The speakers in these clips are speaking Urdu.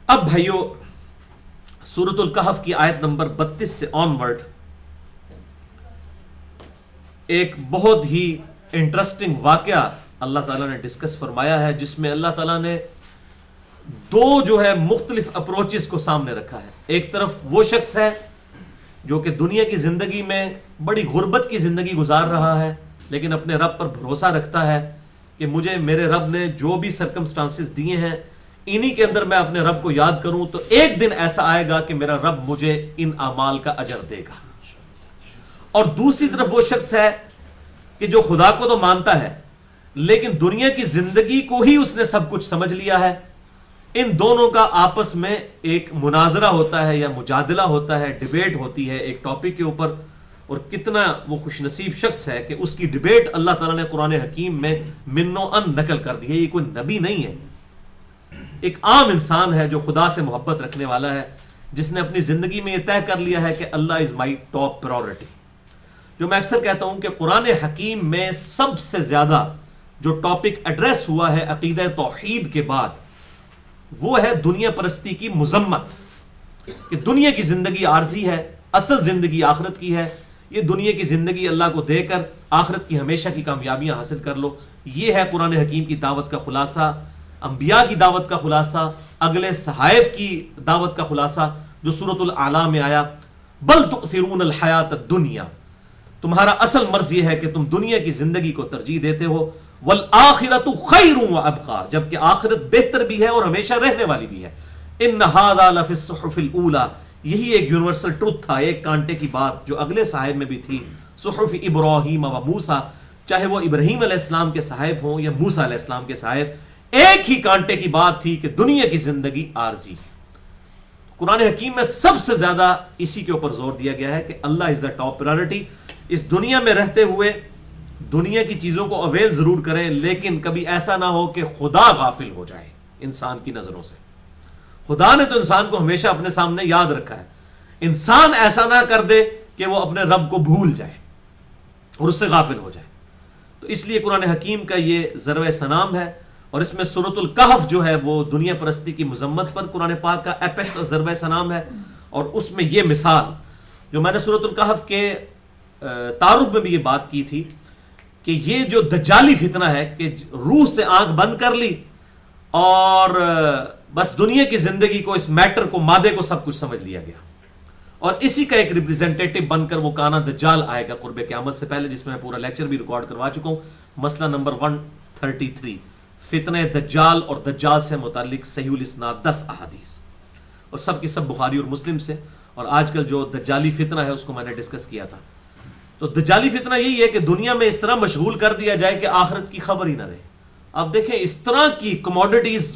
اب بھائیو سورۃ الکہف کی آیت نمبر 32 سے آنورڈ ایک بہت ہی انٹرسٹنگ واقعہ اللہ تعالیٰ نے ڈسکس فرمایا ہے، جس میں اللہ تعالیٰ نے دو جو ہے مختلف اپروچز کو سامنے رکھا ہے. ایک طرف وہ شخص ہے جو کہ دنیا کی زندگی میں بڑی غربت کی زندگی گزار رہا ہے، لیکن اپنے رب پر بھروسہ رکھتا ہے کہ مجھے میرے رب نے جو بھی سرکمسٹانسز دیے ہیں انہی کے اندر میں اپنے رب کو یاد کروں تو ایک دن ایسا آئے گا کہ میرا رب مجھے ان اعمال کا اجر دے گا. اور دوسری طرف وہ شخص ہے کہ جو خدا کو تو مانتا ہے لیکن دنیا کی زندگی کو ہی اس نے سب کچھ سمجھ لیا ہے. ان دونوں کا آپس میں ایک مناظرہ ہوتا ہے یا مجادلہ ہوتا ہے، ڈیبیٹ ہوتی ہے ایک ٹاپک کے اوپر. اور کتنا وہ خوش نصیب شخص ہے کہ اس کی ڈیبیٹ اللہ تعالیٰ نے قرآن حکیم میں من و ان نقل کر دی ہے. یہ کوئی نبی نہیں ہے، ایک عام انسان ہے جو خدا سے محبت رکھنے والا ہے، جس نے اپنی زندگی میں یہ طے کر لیا ہے کہ اللہ از مائی ٹاپ پرائورٹی. جو میں اکثر کہتا ہوں کہ قرآن حکیم میں سب سے زیادہ جو ٹاپک ایڈریس ہوا ہے عقیدہ توحید کے بعد وہ ہے دنیا پرستی کی مذمت، کہ دنیا کی زندگی عارضی ہے، اصل زندگی آخرت کی ہے. یہ دنیا کی زندگی اللہ کو دے کر آخرت کی ہمیشہ کی کامیابیاں حاصل کر لو. یہ ہے قرآن حکیم کی دعوت کا خلاصہ، انبیاء کی دعوت کا خلاصہ، اگلے صحائف کی دعوت کا خلاصہ جو سورۃ الاعلی میں آیا. بل تؤثرون الحیات الدنیا، تمہارا اصل مرض یہ ہے کہ تم دنیا کی زندگی کو ترجیح دیتے ہو. والآخرۃ خیر وابقی، جبکہ آخرت بہتر بھی ہے اور ہمیشہ رہنے والی بھی ہے. ان ھذا لفی الصحف الاولی، یہی ایک یونیورسل ٹروتھ تھا، ایک کانٹے کی بات جو اگلے صحائف میں بھی تھی. صحف ابراہیم و موسیٰ، چاہے وہ ابراہیم علیہ السلام کے صحائف ہوں یا موسیٰ علیہ السلام کے صحائف، ایک ہی کانٹے کی بات تھی کہ دنیا کی زندگی عارضی. قرآن حکیم میں سب سے زیادہ اسی کے اوپر زور دیا گیا ہے کہ اللہ از دا ٹاپ پرائورٹی. اس دنیا میں رہتے ہوئے دنیا کی چیزوں کو اویل ضرور کریں، لیکن کبھی ایسا نہ ہو کہ خدا غافل ہو جائے انسان کی نظروں سے. خدا نے تو انسان کو ہمیشہ اپنے سامنے یاد رکھا ہے، انسان ایسا نہ کر دے کہ وہ اپنے رب کو بھول جائے اور اس سے غافل ہو جائے. تو اس لیے قرآن حکیم کا یہ ضرب سنام ہے، اور اس میں سورۃ الکہف جو ہے وہ دنیا پرستی کی مذمت پر قرآن پاک کا ایپیکس اور ضرب سنام ہے. اور اس میں یہ مثال جو میں نے سورۃ الکہف کے تعارف میں بھی یہ بات کی تھی کہ یہ جو دجالی فتنہ ہے کہ روح سے آنکھ بند کر لی اور بس دنیا کی زندگی کو، اس میٹر کو، مادے کو سب کچھ سمجھ لیا گیا، اور اسی کا ایک ریپریزنٹیٹو بن کر وہ کانا دجال آئے گا قرب قیامت سے پہلے، جس میں میں پورا لیکچر بھی ریکارڈ کروا چکا ہوں. مسئلہ نمبر 133، فتنہ دجال اور دجال سے متعلق صحیح الاسناد 10 احادیث، اور سب کی سب بخاری اور مسلم سے. اور آج کل جو دجالی فتنہ ہے اس کو میں نے ڈسکس کیا تھا. تو دجالی فتنہ یہی ہے کہ دنیا میں اس طرح مشغول کر دیا جائے کہ آخرت کی خبر ہی نہ رہے. اب دیکھیں اس طرح کی کموڈٹیز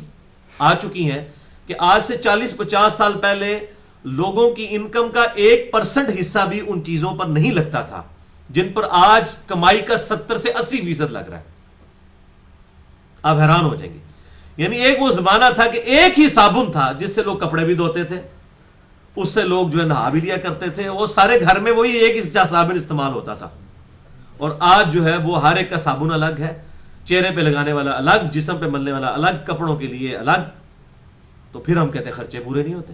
آ چکی ہیں کہ آج سے 40-50 سال پہلے لوگوں کی انکم کا 1% حصہ بھی ان چیزوں پر نہیں لگتا تھا جن پر آج کمائی کا 70 سے 80% لگ رہا ہے. آپ حیران ہو جائیں گے. یعنی ایک وہ زمانہ تھا کہ ایک ہی صابن تھا جس سے لوگ کپڑے بھی دھوتے تھے، اس سے لوگ جو ہے نہا بھی لیا کرتے تھے، وہ سارے گھر میں وہی ایک ہی صابن استعمال ہوتا تھا. اور آج جو ہے وہ ہر ایک کا صابن الگ ہے، چہرے پہ لگانے والا الگ، جسم پہ ملنے والا الگ، کپڑوں کے لیے الگ. تو پھر ہم کہتے ہیں خرچے پورے نہیں ہوتے.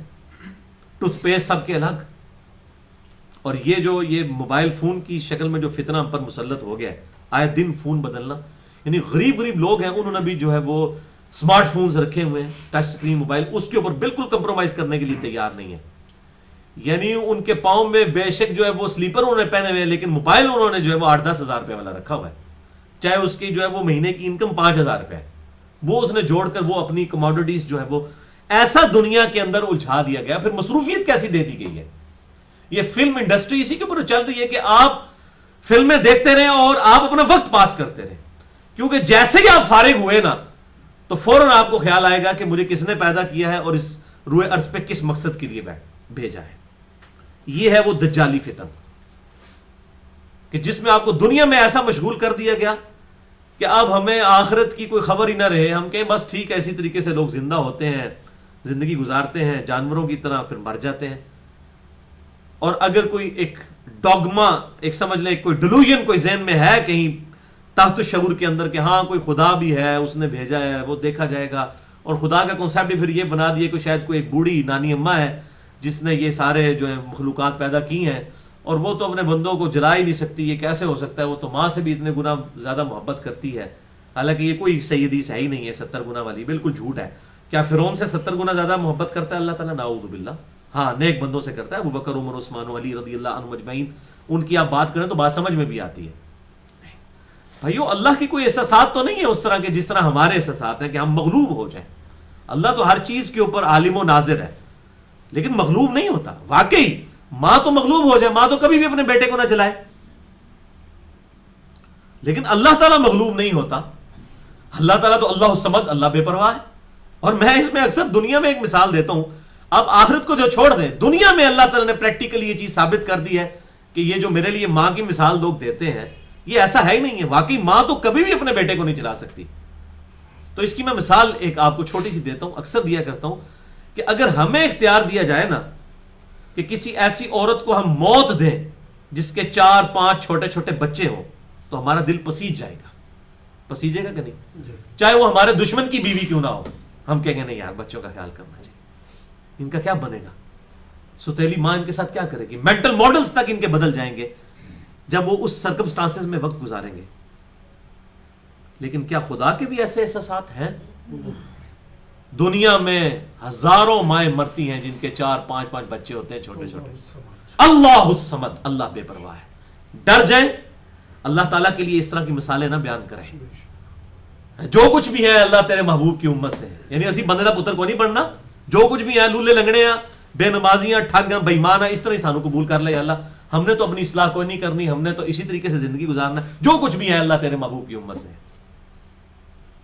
ٹوتھ پیسٹ سب کے الگ. اور یہ موبائل فون کی شکل میں جو فتنہ ہم پر مسلط ہو گیا ہے، آئے دن فون بدلنا. یعنی غریب لوگ ہیں، انہوں نے بھی جو ہے وہ اسمارٹ فونز رکھے ہوئے ہیں، ٹچ سکرین موبائل، اس کے اوپر بالکل کمپرومائز کرنے کے لیے تیار نہیں ہے. یعنی ان کے پاؤں میں بے شک جو ہے وہ سلیپر انہوں نے پہنے ہوئے ہیں، لیکن موبائل انہوں نے جو ہے وہ 8-10 ہزار روپے والا رکھا ہوا ہے، چاہے اس کی جو ہے وہ مہینے کی انکم 5,000 روپے ہے. وہ اس نے جوڑ کر وہ اپنی کموڈٹیز جو ہے وہ ایسا دنیا کے اندر الجھا دیا گیا. پھر مصروفیت کیسی دے دی گئی ہے. یہ فلم انڈسٹری اسی کے اوپر چل رہی ہے کہ آپ فلمیں دیکھتے رہیں اور آپ اپنا وقت پاس کرتے رہیں، کیونکہ جیسے ہی آپ فارغ ہوئے نا تو فوراً آپ کو خیال آئے گا کہ مجھے کس نے پیدا کیا ہے اور اس روئے ارض پہ کس مقصد کے لیے بھیجا ہے. یہ ہے وہ دجالی فتن کہ جس میں آپ کو دنیا میں ایسا مشغول کر دیا گیا کہ اب ہمیں آخرت کی کوئی خبر ہی نہ رہے. ہم کہیں بس ٹھیک ہے، اسی طریقے سے لوگ زندہ ہوتے ہیں، زندگی گزارتے ہیں جانوروں کی طرح، پھر مر جاتے ہیں. اور اگر کوئی ایک ڈوگما، ایک سمجھ لیں کوئی ڈیلوژن کوئی ذہن میں ہے کہیں تحت شعور کے اندر کہ ہاں کوئی خدا بھی ہے، اس نے بھیجا ہے، وہ دیکھا جائے گا، اور خدا کا کنسیپٹ پھر یہ بنا دیا کہ شاید کوئی ایک بوڑھی نانی اماں ہے جس نے یہ سارے جو ہے مخلوقات پیدا کی ہیں اور وہ تو اپنے بندوں کو جلا ہی نہیں سکتی. یہ کیسے ہو سکتا ہے؟ وہ تو ماں سے بھی اتنے گنا زیادہ محبت کرتی ہے. حالانکہ یہ کوئی صحیح حدیث ہے ہی نہیں ہے 70 گنا والی، بالکل جھوٹ ہے. کیا فرعون سے 70 گنا زیادہ محبت کرتا ہے اللہ تعالیٰ؟ نعوذ باللہ. ہاں نیک بندوں سے کرتا ہے، ابو بکر، عمر، عثمان و علی رضی اللہ عنہم اجمعین. ان کی آپ بات کریں تو بات سمجھ میں بھی آتی ہے. بھائیو اللہ کی کوئی احساسات تو نہیں ہے اس طرح کے جس طرح ہمارے احساسات ہیں کہ ہم مغلوب ہو جائیں. اللہ تو ہر چیز کے اوپر عالم و ناظر ہے لیکن مغلوب نہیں ہوتا. واقعی ماں تو مغلوب ہو جائے، ماں تو کبھی بھی اپنے بیٹے کو نہ جلائے، لیکن اللہ تعالیٰ مغلوب نہیں ہوتا. اللہ تعالیٰ تو اللہ الصمد، اللہ بے پرواہ ہے. اور میں اس میں اکثر دنیا میں ایک مثال دیتا ہوں. اب آخرت کو جو چھوڑ دیں، دنیا میں اللہ تعالیٰ نے پریکٹیکلی یہ چیز ثابت کر دی ہے کہ یہ جو میرے لیے ماں کی مثال لوگ دیتے ہیں یہ ایسا ہے ہی نہیں ہے. واقعی ماں تو کبھی بھی اپنے بیٹے کو نہیں چلا سکتی. تو اس کی میں مثال ایک آپ کو چھوٹی سی دیتا ہوں، اکثر دیا کرتا ہوں کہ اگر ہمیں اختیار دیا جائے نا کہ کسی ایسی عورت کو ہم موت دیں جس کے 4-5 چھوٹے چھوٹے بچے ہوں تو ہمارا دل پسیج جائے گا. پسیجے گا کہ نہیں؟ چاہے وہ ہمارے دشمن کی بیوی کیوں نہ ہو، ہم کہیں گے نہیں یار بچوں کا خیال کرنا چاہیے. ان کا کیا بنے گا؟ ستیلی ماں ان کے ساتھ کیا کرے گی؟ مینٹل ماڈلز تک ان کے بدل جائیں گے جب وہ اس سرکمسٹانسز میں وقت گزاریں گے. لیکن کیا خدا کے بھی ایسے احساسات ہیں؟ دنیا میں ہزاروں مائیں مرتی ہیں جن کے 4-5 بچے ہوتے ہیں چھوٹے چھوٹے. اللہ الصمد، اللہ بے پرواہ ہے. ڈر جائیں. اللہ تعالیٰ کے لیے اس طرح کی مثالیں نہ بیان کریں. جو کچھ بھی ہے اللہ تیرے محبوب کی امت سے، یعنی اسی بندے دا پتر کو نہیں پڑھنا. جو کچھ بھی ہے لولے لنگڑے ہیں، بے نمازیاں، ٹھگ ہیں، بےمان ہیں، اس طرح ہی سانو قبول کر لے یا اللہ. ہم نے تو اپنی اصلاح کوئی نہیں کرنی، ہم نے تو اسی طریقے سے زندگی گزارنا. جو کچھ بھی ہے اللہ تیرے محبوب کی امت سے.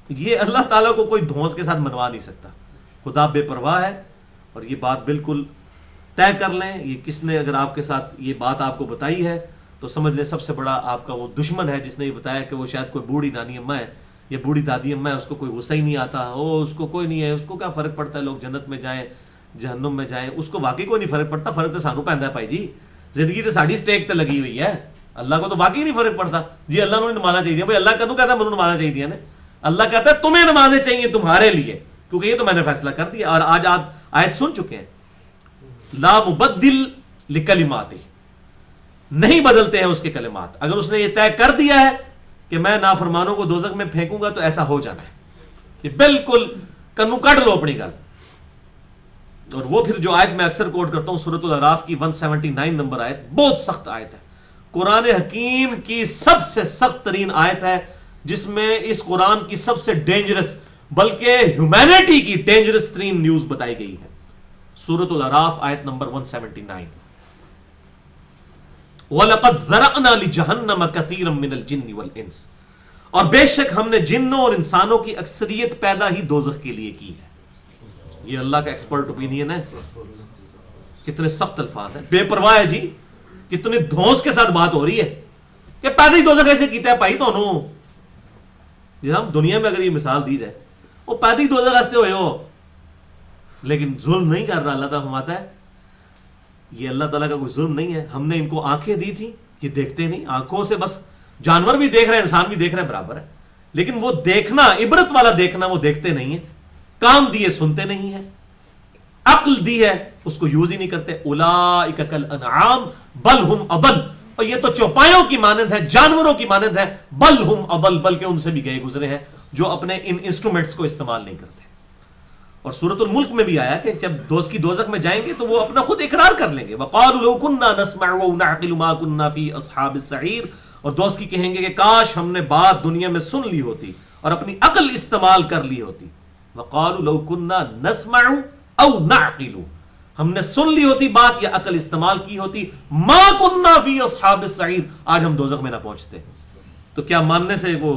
یہ اللہ تعالیٰ کو کوئی دھونس کے ساتھ منوا نہیں سکتا. خدا بے پرواہ ہے. اور یہ بات بالکل طے کر لیں. یہ کس نے اگر آپ کے ساتھ یہ بات آپ کو بتائی ہے تو سمجھ لیں سب سے بڑا آپ کا وہ دشمن ہے جس نے یہ بتایا کہ وہ شاید کوئی بوڑھی نانی اماں ہے یا بوڑھی دادی اماں ہے، اس کو کوئی غصہ ہی نہیں آتا، اس کو کوئی نہیں ہے، اس کو کیا فرق پڑتا ہے لوگ جنت میں جائیں جہنم میں جائیں. اس کو واقعی کوئی نہیں فرق پڑتا. فرق تو سانو پیندا ہے بھائی جی. زندگی تو ساڑی سٹیک تے لگی ہوئی ہے. اللہ کو تو واقعی نہیں فرق پڑتا. جی اللہ نے نمازنا چاہیے. بھائی اللہ کدوں کہتا ہے مجھے نمازنا چاہیے نا؟ اللہ کہتا ہے تمہیں نمازیں چاہیے تمہارے لیے کیونکہ یہ تو میں نے فیصلہ کر دیا. اور آج آپ آیت سن چکے ہیں، لا مبدل لکلماتی، نہیں بدلتے ہیں اس کے کلمات. اگر اس نے یہ طے کر دیا ہے کہ میں نافرمانوں کو دوزخ میں پھینکوں گا تو ایسا ہو جانا ہے. یہ بالکل کنو کٹ لو اپنی گل. اور وہ پھر جو آیت میں اکثر کوٹ کرتا ہوں سورۃ الاعراف کی 179 نمبر آیت، بہت سخت آیت ہے. قرآن حکیم کی سب سے سخت ترین آیت ہے جس میں اس قرآن کی سب سے ڈینجرس بلکہ ہیومینٹی کی ڈینجرس ترین نیوز بتائی گئی ہے. سورۃ الاعراف آیت نمبر 179. وَلَقَدْ ذَرَأْنَا لِجَهَنَّمَ كَثِيرًا مِنَ الْجِنِّ وَالْإِنسِ، اور بے شک ہم نے جنوں اور انسانوں کی اکثریت پیدا ہی دوزخ کے لیے کی ہے. یہ اللہ کا ایکسپرٹ اوپینین ہے. کتنے سخت الفاظ ہیں. بے پرواہ ہے جی. کتنے دھونس کے ساتھ بات ہو رہی ہے کہ پیدا ہی دوزخ ایسے کیتا ہے بھائی تونوں. جی ہم دنیا میں اگر یہ مثال دی جائے وہ پیدا ہی دوزخ ایسے ہوئے ہو لیکن ظلم نہیں کر رہا. اللہ تعالیٰ فرماتا ہے یہ اللہ تعالیٰ کا کوئی ظلم نہیں ہے. ہم نے ان کو آنکھیں دی تھی، یہ دیکھتے نہیں. آنکھوں سے بس جانور بھی دیکھ رہے ہیں، انسان بھی دیکھ رہے ہیں، برابر ہے. لیکن وہ دیکھنا، عبرت والا دیکھنا وہ دیکھتے نہیں ہیں. کام دیے سنتے نہیں ہیں. عقل دی ہے اس کو یوز ہی نہیں کرتے. اولئک کالانعام بل ہم اضل، اور یہ تو چوپایوں کی مانند ہے، جانوروں کی مانند ہے. بل ہم اضل، بلکہ ان سے بھی گئے گزرے ہیں جو اپنے ان انسٹرومنٹس کو استعمال نہیں کرتے. اور سورۃ الملک میں بھی آیا کہ جب دوست کی دوزخ میں جائیں گے تو وہ اپنا خود اقرار کر لیں گے. وقالوا لو كنا نسمع ونعقل ما كنا في اصحاب السعير، اور دوست کی کہیں گے کہ کاش ہم نے بات دنیا میں سن لی ہوتی اور اپنی عقل استعمال کر لی ہوتی. وقالوا لو كنا نسمع او نعقل، ہم نے سن لی ہوتی بات یا عقل استعمال کی ہوتی. ما كنا في اصحاب السعير، آج ہم دوزخ میں نہ پہنچتے. تو کیا ماننے سے وہ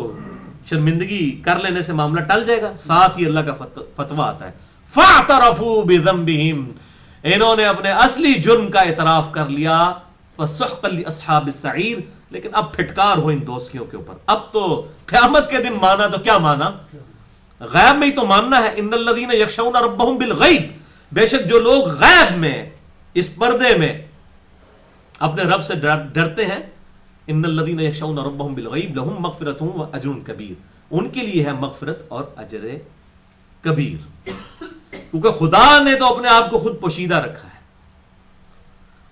شرمندگی کر لینے سے معاملہ ٹل جائے گا؟ ساتھ ہی اللہ کا فتویٰ آتا ہے فاعترفوا بذنبہم، انہوں نے اپنے اصلی جرم کا اعتراف کر لیا. فسحقا لاصحاب السعیر، لیکن اب پھٹکار ہو ان دوستیوں کے اوپر. اب تو قیامت کے دن مانا تو کیا مانا؟ غیب میں ہی تو ماننا ہے. ان الذین یخشون ربہم بالغیب، بے شک جو لوگ غیب میں اس پردے میں اپنے رب سے ڈرتے ہیں. ان الذین یخشون ربہم بالغیب لہم مغفرۃ واجر کبیر، ان کے لیے ہے مغفرت اور اجر کبیر، کیونکہ خدا نے تو اپنے آپ کو خود پوشیدہ رکھا ہے،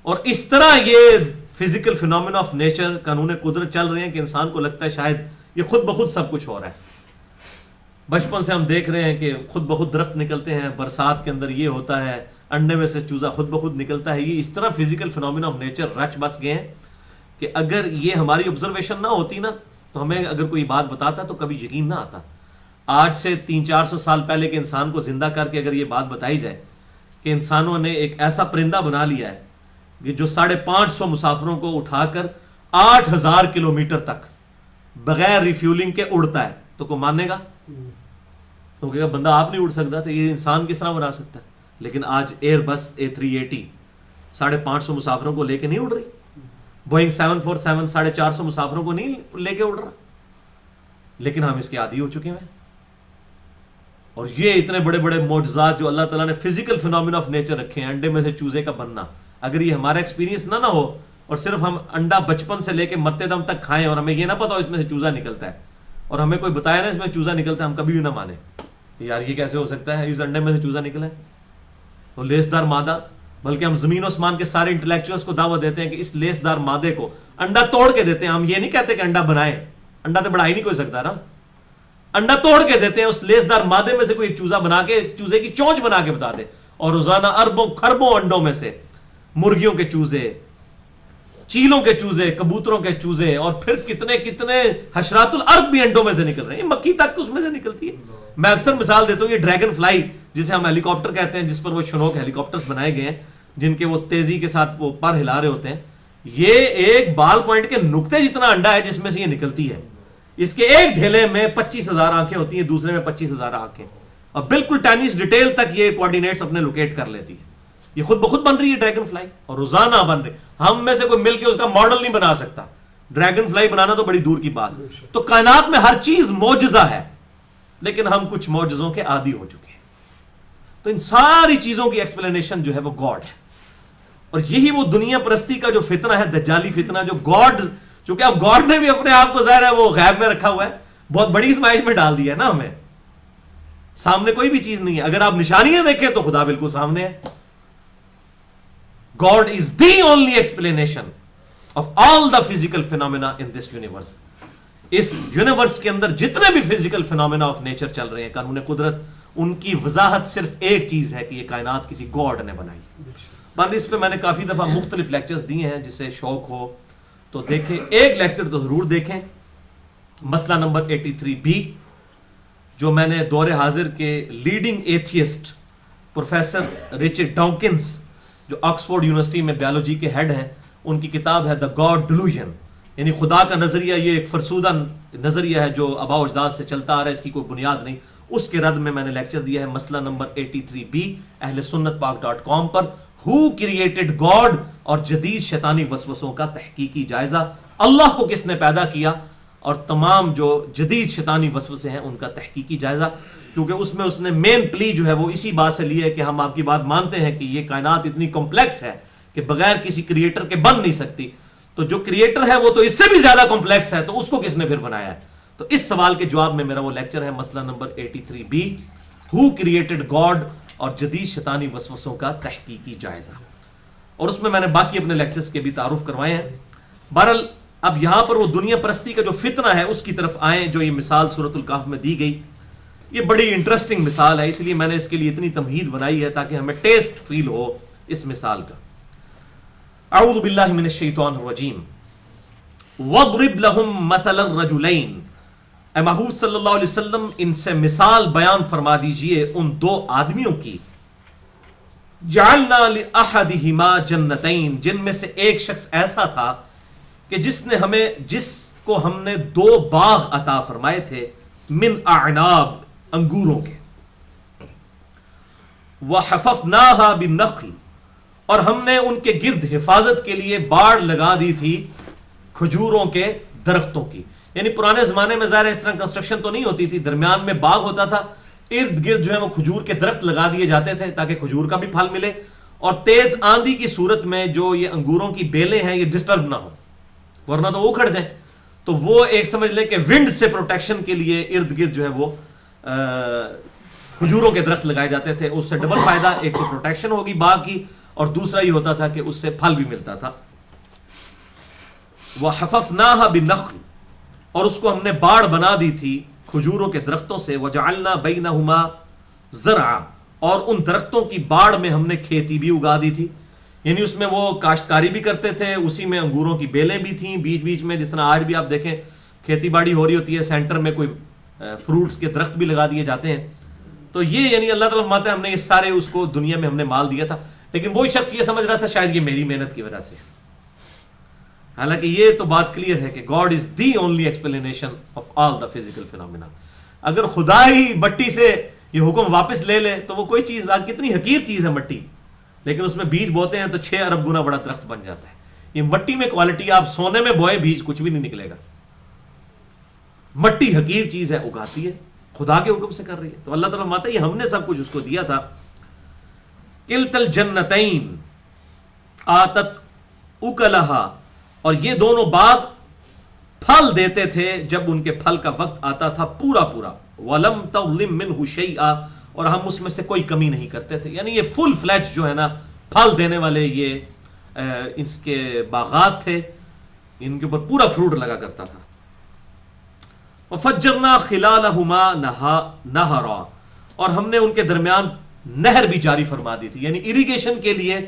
اور اس طرح یہ فزیکل فینومینا آف نیچر، قانون قدرت چل رہے ہیں کہ انسان کو لگتا ہے شاید یہ خود بخود سب کچھ ہو رہا ہے۔ بچپن سے ہم دیکھ رہے ہیں کہ خود بخود درخت نکلتے ہیں، برسات کے اندر یہ ہوتا ہے، انڈے میں سے چوزا خود بخود نکلتا ہے۔ یہ اس طرح physical phenomena of nature rich بس گئے ہیں کہ اگر یہ ہماری آبزرویشن نہ ہوتی نا تو ہمیں اگر کوئی بات بتاتا تو کبھی یقین نہ آتا۔ آج سے 300-400 سال پہلے کے انسان کو زندہ کر کے اگر یہ بات بتائی جائے کہ انسانوں نے ایک ایسا پرندہ بنا لیا ہے کہ جو 550 مسافروں کو اٹھا کر 8000 کلومیٹر تک بغیر ریفیولنگ کے اڑتا ہے، تو کوئی مانے گا؟ تو کہے گا بندہ آپ نہیں اڑ سکتا تو یہ انسان کس طرح بنا سکتا ہے؟ لیکن آج ایئر بس A380 550 مسافروں کو لے کے نہیں اڑ رہی، بوئنگ 747 450 مسافروں کو نہیں لے کے اڑ رہا، لیکن ہم اس کے عادی ہو چکے ہیں۔ اور یہ اتنے بڑے بڑے معجزات جو اللہ تعالیٰ نے فزیکل فینومینا آف نیچر رکھے ہیں، انڈے میں سے چوزے کا بننا، اگر یہ ہمارا ایکسپیرینس نہ ہو اور صرف ہم انڈا بچپن سے لے کے مرتے دم تک کھائیں اور ہمیں یہ نہ پتا ہو اس میں سے چوزا نکلتا ہے، اور ہمیں کوئی بتایا نا اس میں چوزا نکلتا ہے، ہم کبھی بھی نہ مانے یار یہ کیسے ہو سکتا ہے، اس انڈے میں سے چوزا نکلا ہے، وہ لیسدار مادہ۔ بلکہ ہم زمین و آسمان کے سارے انٹلیکچوئلز کو دعوت دیتے ہیں کہ اس لیسدار مادے کو انڈا توڑ کے دیتے ہیں، ہم یہ نہیں کہتے کہ انڈا بنائے، انڈا تو بڑھا ہی نہیں کوئی سکتا نا، انڈا توڑ کے دیتے ہیں، اس لیسدار مادے میں سے کوئی چوزا بنا کے، چوزے کی چونچ بنا کے بتا دے، اور روزانہ اربوں خربوں انڈوں میں سے مرغیوں کے چوزے، چیلوں کے چوزے، کبوتروں کے چوزے، اور پھر کتنے کتنے حشرات الارض بھی انڈوں میں سے نکل رہے ہیں، مکھی تک اس میں سے نکلتی ہے۔ میں اکثر مثال دیتا ہوں، یہ ڈریگن فلائی جسے ہم ہیلی کاپٹر کہتے ہیں، جس پر وہ شنوک ہیلی کاپٹرز بنائے گئے ہیں جن کے وہ تیزی کے ساتھ وہ پر ہلا رہے ہوتے ہیں، یہ ایک بال پوائنٹ کے نقطے جتنا انڈا ہے جس میں سے یہ نکلتی ہے۔ اس کے ایک ڈھیلے میں 25,000 آنکھیں ہوتی ہیں، دوسرے میں 25,000 آنکھیں، اور بالکل ٹینس ڈیٹیل تک یہ کوارڈینیٹس اپنے لوکیٹ کر لیتی ہے۔ یہ خود بخود بن رہی ہے ڈریگن فلائی، اور روزانہ بن رہی، ہم میں سے کوئی مل کے اس کا ماڈل نہیں بنا سکتا، ڈریگن فلائی بنانا تو بڑی دور کی بات۔ تو کائنات میں ہر چیز معجزہ ہے، لیکن ہم کچھ معجزوں کے عادی ہو چکے ہیں۔ تو ان ساری چیزوں کی ایکسپلینیشن جو ہے وہ گاڈ ہے، اور یہی وہ دنیا پرستی کا جو فتنہ ہے، دجالی فتنہ، جو گاڈ، چونکہ اب گاڈ نے بھی اپنے آپ کو ظاہر ہے وہ غیب میں رکھا ہوا ہے، بہت بڑی ازمائش میں ڈال دیا ہے نا ہمیں، سامنے کوئی بھی چیز نہیں ہے، اگر آپ نشانیاں دیکھیں تو خدا بالکل سامنے ہے۔ God is the only explanation of all the physical phenomena in this universe۔ اس یونیورس کے اندر جتنے بھی فزیکل فینومینا آف نیچر چل رہے ہیں، قانون قدرت، ان کی وضاحت صرف ایک چیز ہے کہ یہ کائنات کسی گاڈ نے بنائی۔ باقی اس پہ میں نے کافی دفعہ مختلف لیکچرز دیے ہیں، جسے شوق ہو تو دیکھیں، ایک لیکچر تو ضرور دیکھیں، مسئلہ نمبر 83B، جو میں نے دور حاضر کے لیڈنگ ایتھیسٹ پروفیسر رچرڈ ڈاؤکنس، جو آکسفورڈ یونیورسٹی میں بیالوجی کے ہیڈ ہیں، ان کی کتاب ہے دا گاڈ ڈیلوژن، یعنی خدا کا نظریہ، یہ ایک فرسودہ نظریہ ہے جو آباء و اجداد سے چلتا آ رہا ہے، اس کی کوئی بنیاد نہیں۔ اس کے رد میں نے لیکچر دیا ہے مسئلہ نمبر 83B اہل سنت پاک.com پر، ہو کریٹڈ گاڈ، اور جدید شیطانی وسوسوں کا تحقیقی جائزہ، اللہ کو کس نے پیدا کیا، اور تمام جو جدید شیطانی وسوسے ہیں ان کا تحقیقی جائزہ، کیونکہ اس میں اس نے مین پلی جو ہے وہ اسی بات سے لی ہے کہ ہم آپ کی بات مانتے ہیں کہ یہ کائنات اتنی کمپلیکس ہے کہ بغیر کسی کریٹر کے بن نہیں سکتی، تو جو کریٹر ہے وہ تو اس سے بھی زیادہ کمپلیکس ہے، تو اس کو کس نے پھر بنایا ہے؟ تو اس سوال کے جواب میں میرا وہ لیکچر ہے مسئلہ number 83B، who created God اور جدید شیطانی وسوسوں کا تحقیقی جائزہ، اور اس میں میں نے باقی اپنے لیکچرز کے بھی تعارف کروائے ہیں۔ بہرحال اب یہاں پر وہ دنیا پرستی کا جو فتنہ ہے اس کی طرف آئیں، جو یہ مثال سورۃ الکہف میں دی گئی، یہ بڑی انٹرسٹنگ مثال ہے، اس لیے میں نے اس کے لیے اتنی تمہید بنائی ہے تاکہ ہمیں ٹیسٹ فیل ہو اس مثال کا۔ اعوذ باللہ من الشیطان الرجیم، وَاضْرِبْ لَهُمْ مَثَلَ الرَّجُلَيْنِ، اے محبوب صلی اللہ علیہ وسلم ان سے مثال بیان فرما دیجئے ان دو آدمیوں کی، جَعَلْنَا لِأَحَدِهِمَا جَنَّتَيْن، جن میں سے ایک شخص ایسا تھا کہ جس کو ہم نے دو باغ عطا فرمائے تھے، من اعناب، انگوروں کے، وَحَفَفْنَاهَا بِالنَّخْلِ، اور ہم نے ان کے گرد حفاظت کے لیے باڑ لگا دی تھی کھجوروں کے درختوں کی، یعنی پرانے زمانے میں ظاہر اس طرح کنسٹرکشن تو نہیں ہوتی تھی، درمیان میں باغ ہوتا تھا، ارد گرد جو ہے وہ کھجور کے درخت لگا دیے جاتے تھے تاکہ کھجور کا بھی پھل ملے، اور تیز آندھی کی صورت میں جو یہ انگوروں کی بیلیں ہیں یہ ڈسٹرب نہ ہو، ورنہ تو وہ اکھڑ جائیں، تو وہ ایک سمجھ لیں کہ ونڈ سے پروٹیکشن کے لیے ارد گرد جو ہے وہ کھجوروں کے درخت لگائے جاتے تھے. اس سے ڈبل فائدہ, ایک تو پروٹیکشن ہوگی باغ کی, اور دوسرا یہ ہوتا تھا کہ اس سے پھل بھی ملتا تھا. وَحَفَفْنَاهَا بِالنَّخْلِ, اور اس کو ہم نے باڑ بنا دی تھی کھجوروں کے درختوں سے. وَجَعَلْنَا بَيْنَهُمَا زَرْعًا, اور ان درختوں کی باڑ میں ہم نے کھیتی بھی اگا دی تھی. یعنی اس میں وہ کاشتکاری بھی کرتے تھے, اسی میں انگوروں کی بیلیں بھی تھیں بیچ بیچ میں, جس طرح آج بھی آپ دیکھیں کھیتی باڑی ہو رہی ہوتی ہے, سینٹر میں کوئی فروٹس کے درخت بھی لگا دیے جاتے ہیں. تو یہ یعنی اللہ تعالیٰ فرماتا ہے ہم نے یہ سارے اس کو دنیا میں ہم نے مال دیا تھا, لیکن وہی شخص یہ سمجھ رہا تھا شاید یہ میری محنت کی وجہ سے. حالانکہ یہ تو بات کلیئر ہے کہ God is the only explanation of all the physical phenomena. اگر خدا ہی مٹی سے یہ حکم واپس لے لے تو وہ کوئی چیز, کتنی حقیر چیز ہے مٹی, لیکن اس میں بیج بوتے ہیں تو 6 ارب گنا بڑا درخت بن جاتا ہے. یہ مٹی میں کوالٹی, آپ سونے میں بوئے بیج کچھ بھی نہیں نکلے گا. مٹی حقیر چیز ہے, اگاتی ہے, خدا کے حکم سے کر رہی ہے. تو اللہ تعالیٰ فرماتا ہے یہ ہم نے سب کچھ اس کو دیا تھا. کلتا الجنتین آتت اکلہا, اور یہ دونوں باغ پھل دیتے تھے جب ان کے پھل کا وقت آتا تھا پورا پورا. وَلَمْ تَظْلِمْ مِنْهُ شَيْئًا, اور ہم اس میں سے کوئی کمی نہیں کرتے تھے. یعنی یہ فل فلیج جو ہے نا پھل دینے والے یہ اس کے باغات تھے, ان کے اوپر پورا فروٹ لگا کرتا تھا. وَفَجَّرْنَا خِلَالَهُمَا نَهَرًا, اور ہم نے ان کے درمیان نہر بھی جاری فرما دی تھی. یعنی اریگیشن کے لیے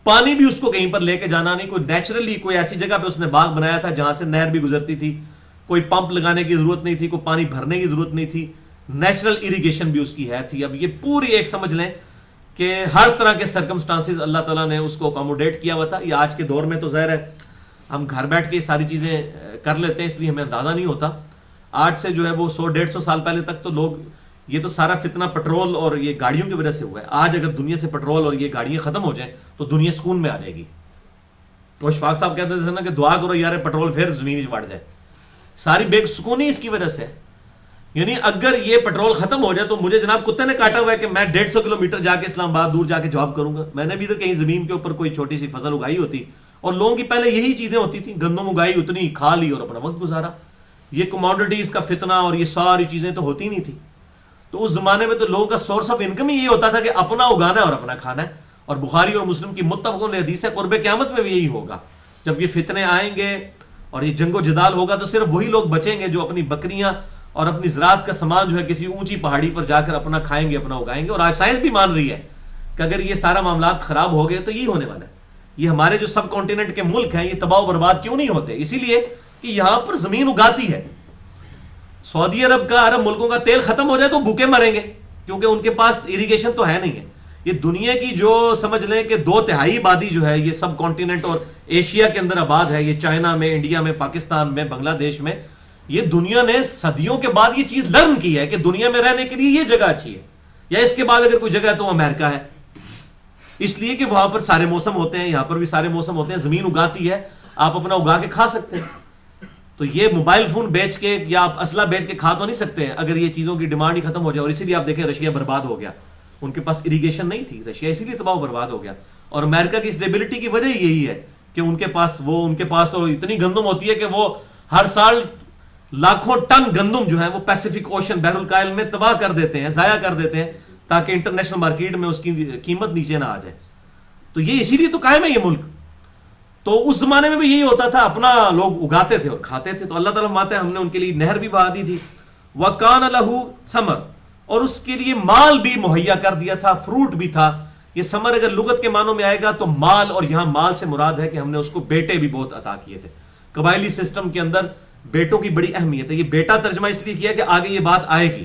پانی بھی اس کو کہیں پر لے کے جانا نہیں, کوئی نیچرلی کوئی ایسی جگہ پہ اس نے باغ بنایا تھا جہاں سے نہر بھی گزرتی تھی, کوئی پمپ لگانے کی ضرورت نہیں تھی, کوئی پانی بھرنے کی ضرورت نہیں تھی, نیچرل اریگیشن بھی اس کی ہے تھی. اب یہ پوری ایک سمجھ لیں کہ ہر طرح کے سرکمسٹانسز اللہ تعالیٰ نے اس کو اکاموڈیٹ کیا ہوا تھا. یہ آج کے دور میں تو ظاہر ہے ہم گھر بیٹھ کے ساری چیزیں کر لیتے ہیں, اس لیے ہمیں اندازہ نہیں ہوتا. آج سے جو ہے وہ 100-150 سال پہلے تک تو لوگ, یہ تو سارا فتنہ پٹرول اور یہ گاڑیوں کی وجہ سے ہوا ہے. آج اگر دنیا سے پٹرول اور یہ گاڑیاں ختم ہو جائیں تو دنیا سکون میں آ جائے گی. تو اشفاق صاحب کہتے تھے نا کہ دعا کرو یار پٹرول پھر زمین ہی بڑھ جائے. ساری بے سکونی اس کی وجہ سے. یعنی اگر یہ پٹرول ختم ہو جائے تو مجھے جناب کتے نے کاٹا ہوا ہے کہ میں 150 کلومیٹر جا کے اسلام آباد دور جا کے جاب کروں گا. میں نے بھی ادھر کہیں زمین کے اوپر کوئی چھوٹی سی فصل اگائی ہوتی, اور لوگوں کی پہلے یہی چیزیں ہوتی تھیں, گندم اگائی, اتنی کھا لی اور اپنا وقت گزارا. یہ کموڈٹیز کا فتنہ اور یہ ساری چیزیں تو ہوتی نہیں تھی. تو اس زمانے میں تو لوگوں کا سورس آف انکم ہی یہ ہوتا تھا کہ اپنا اگانا ہے اور اپنا کھانا ہے. اور بخاری اور مسلم کی متفق علیہ حدیث ہے قرب قیامت میں بھی یہی ہوگا. جب یہ فتنے آئیں گے اور یہ جنگ و جدال ہوگا تو صرف وہی لوگ بچیں گے جو اپنی بکریاں اور اپنی زراعت کا سامان جو ہے کسی اونچی پہاڑی پر جا کر اپنا کھائیں گے, اپنا اگائیں گے. اور آج سائنس بھی مان رہی ہے کہ اگر یہ سارا معاملات خراب ہو گئے تو یہی ہونے والا ہے. یہ ہمارے جو سب کانٹیننٹ کے ملک ہیں یہ تباہ و برباد کیوں نہیں ہوتے؟ اسی لیے کہ یہاں پر زمین اگاتی ہے. سعودی عرب کا, عرب ملکوں کا تیل ختم ہو جائے تو بھوکے مریں گے, کیونکہ ان کے پاس اریگیشن تو ہے نہیں ہے. یہ دنیا کی جو سمجھ لیں کہ 2/3 آبادی جو ہے یہ سب کانٹیننٹ اور ایشیا کے اندر آباد ہے. یہ چائنا میں, انڈیا میں, پاکستان میں, بنگلہ دیش میں. یہ دنیا نے صدیوں کے بعد یہ چیز لرن کی ہے کہ دنیا میں رہنے کے لیے یہ جگہ اچھی ہے, یا اس کے بعد اگر کوئی جگہ ہے تو امریکہ ہے. اس لیے کہ وہاں پر سارے موسم ہوتے ہیں, یہاں پر بھی سارے موسم ہوتے ہیں, زمین اگاتی ہے, آپ اپنا اگا کے کھا سکتے ہیں. تو یہ موبائل فون بیچ کے یا آپ اسلحہ بیچ کے کھا تو نہیں سکتے ہیں اگر یہ چیزوں کی ڈیمانڈ ہی ختم ہو جائے. اور اسی لیے آپ دیکھیں رشیا برباد ہو گیا, ان کے پاس اریگیشن نہیں تھی, رشیا اسی لیے تباہ و برباد ہو گیا. اور امریکہ کی اسٹیبلٹی کی وجہ یہی ہے کہ ان کے پاس تو اتنی گندم ہوتی ہے کہ وہ ہر سال لاکھوں ٹن گندم جو ہے وہ پیسیفک اوشن بحر الکاہل میں تباہ کر دیتے ہیں, ضائع کر دیتے ہیں, تاکہ انٹرنیشنل مارکیٹ میں اس کی قیمت نیچے نہ آ جائے. تو یہ اسی لیے تو قائم ہے یہ ملک. تو اس زمانے میں بھی یہی ہوتا تھا, اپنا لوگ اگاتے تھے اور کھاتے تھے. تو اللہ تعالیٰ فرماتا ہے ہم نے ان کے لیے نہر بھی بہا دی تھی. وَكَانَ لَهُ ثَمَرٌ, اور اس کے لیے مال بھی مہیا کر دیا تھا, فروٹ بھی تھا. یہ ثمر اگر لغت کے معنوں میں آئے گا تو مال, اور یہاں مال سے مراد ہے کہ ہم نے اس کو بیٹے بھی بہت عطا کیے تھے. قبائلی سسٹم کے اندر بیٹوں کی بڑی اہمیت ہے. یہ بیٹا ترجمہ اس لیے کیا کہ آگے یہ بات آئے گی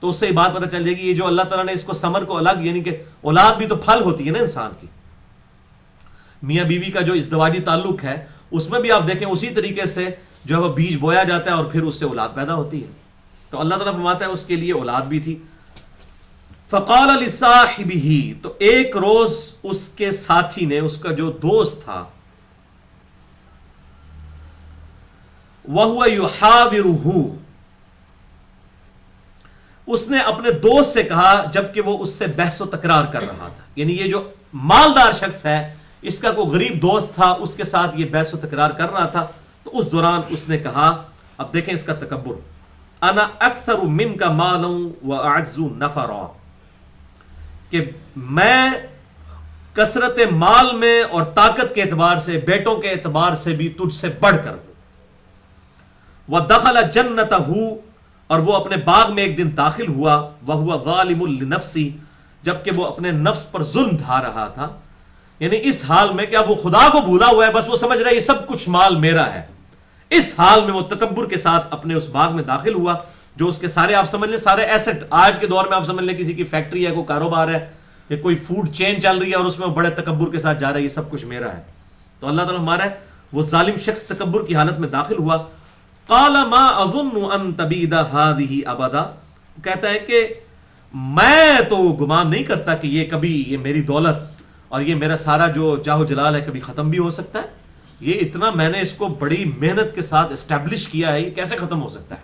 تو اس سے یہ بات پتہ چل جائے گی. یہ جو اللہ تعالیٰ نے اس کو ثمر کو الگ, یعنی کہ اولاد بھی تو پھل ہوتی ہے نا انسان کی. میاں بیوی کا جو ازدواجی تعلق ہے اس میں بھی آپ دیکھیں اسی طریقے سے جو ہے وہ بیج بویا جاتا ہے اور پھر اس سے اولاد پیدا ہوتی ہے. تو اللہ تعالیٰ فرماتا ہے اس کے لیے اولاد بھی تھی. فقال لصاحبہ, تو ایک روز اس کے ساتھی نے, اس کا جو دوست تھا, وَهُوَ يُحَاوِرُهُ, اس نے اپنے دوست سے کہا جبکہ وہ اس سے بحث و تکرار کر رہا تھا. یعنی یہ جو مالدار شخص ہے اس کا کوئی غریب دوست تھا, اس کے ساتھ یہ بحث و تکرار کر رہا تھا. تو اس دوران اس نے کہا, اب دیکھیں اس کا تکبر, انا اکثر منک مالا واعز نفرا، کہ میں کثرت مال میں اور طاقت کے اعتبار سے، بیٹوں کے اعتبار سے بھی تجھ سے بڑھ کر ہوں۔ وَدَخَلَ جَنَّتَهُ، اور وہ اپنے باغ میں ایک دن داخل ہوا، وَهُوَ ظَالِمٌ لِنَفْسِهِ، جبکہ وہ اپنے نفس پر ظلم ڈھا رہا تھا، یعنی اس حال میں کہ اب وہ خدا کو بھولا ہوا ہے، بس وہ سمجھ رہا ہے یہ سب کچھ مال میرا ہے۔ اس حال میں وہ تکبر کے ساتھ اپنے اس باغ میں داخل ہوا جو اس کے سارے، آپ سمجھ لیں سارے ایسٹ، آج کے دور میں آپ سمجھ لیں کسی کی فیکٹری ہے، کوئی کاروبار ہے، یا کوئی فوڈ چین چل رہی ہے اور اس میں وہ بڑے تکبر کے ساتھ جا رہا ہے یہ سب کچھ میرا ہے۔ تو اللہ تعالیٰ ہمارا ہے، وہ ظالم شخص تکبر کی حالت میں داخل ہوا۔ قال ما اظن ان تبید هذه ابدا، کہتا ہے کہ میں تو گمان نہیں کرتا کہ یہ کبھی، یہ میری دولت اور یہ میرا سارا جو جاہ و جلال ہے کبھی ختم بھی ہو سکتا ہے۔ یہ اتنا میں نے اس کو بڑی محنت کے ساتھ اسٹیبلش کیا ہے، یہ کیسے ختم ہو سکتا ہے؟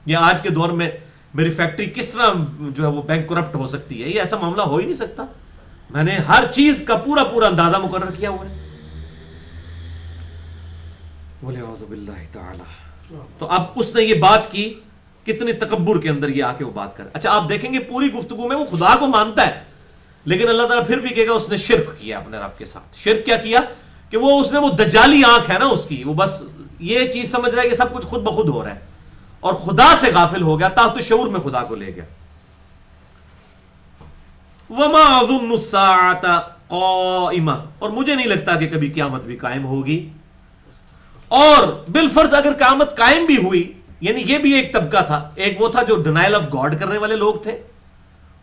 یا آج کے دور میں میری فیکٹری کس طرح جو ہے وہ بینک کرپٹ ہو سکتی ہے؟ یہ ایسا معاملہ ہو ہی نہیں سکتا، میں نے ہر چیز کا پورا اندازہ مقرر کیا ہوا ہے۔ وَلِعَوْذُ بِاللَّهِ تَعَالَى۔ تو اب اس نے یہ بات کی، کتنی تکبر کے اندر یہ آ کے وہ بات کر۔ اچھا آپ دیکھیں گے پوری گفتگو میں وہ خدا کو مانتا ہے، لیکن اللہ تعالیٰ پھر بھی کہے گا اس نے شرک کیا اپنے رب کے ساتھ۔ شرک کیا کیا؟ کہ وہ اس نے وہ دجالی آنکھ ہے نا اس کی، وہ بس یہ چیز سمجھ رہا ہے کہ سب کچھ خود بخود ہو رہا ہے، اور خدا سے غافل ہو گیا، تحت شعور میں خدا کو لے گیا۔ وما اظن الساعة قائمة، اور مجھے نہیں لگتا کہ کبھی قیامت بھی قائم ہوگی۔ اور بالفرض اگر قیامت قائم بھی ہوئی، یعنی یہ بھی ایک طبقہ تھا، ایک وہ تھا جو ڈینائل آف گاڈ کرنے والے لوگ تھے،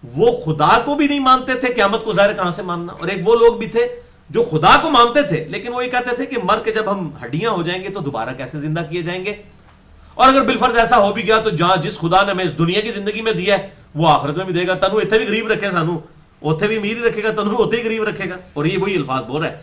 وہ خدا کو بھی نہیں مانتے تھے، قیامت کو ظاہر کہاں سے ماننا، اور ایک وہ لوگ بھی تھے جو خدا کو مانتے تھے لیکن وہ یہ کہتے تھے کہ مر کے جب ہم ہڈیاں ہو جائیں گے تو دوبارہ کیسے زندہ کیے جائیں گے، اور اگر بالفرض ایسا ہو بھی گیا تو جس خدا نے ہمیں اس دنیا کی زندگی میں دیا ہے وہ آخرت میں بھی دے گا، تنو اتنے بھی غریب رکھے سانو اتنے بھی امیر رکھے گا، تنو اتنے ہی غریب رکھے گا، اور یہ وہی الفاظ بول رہا ہے۔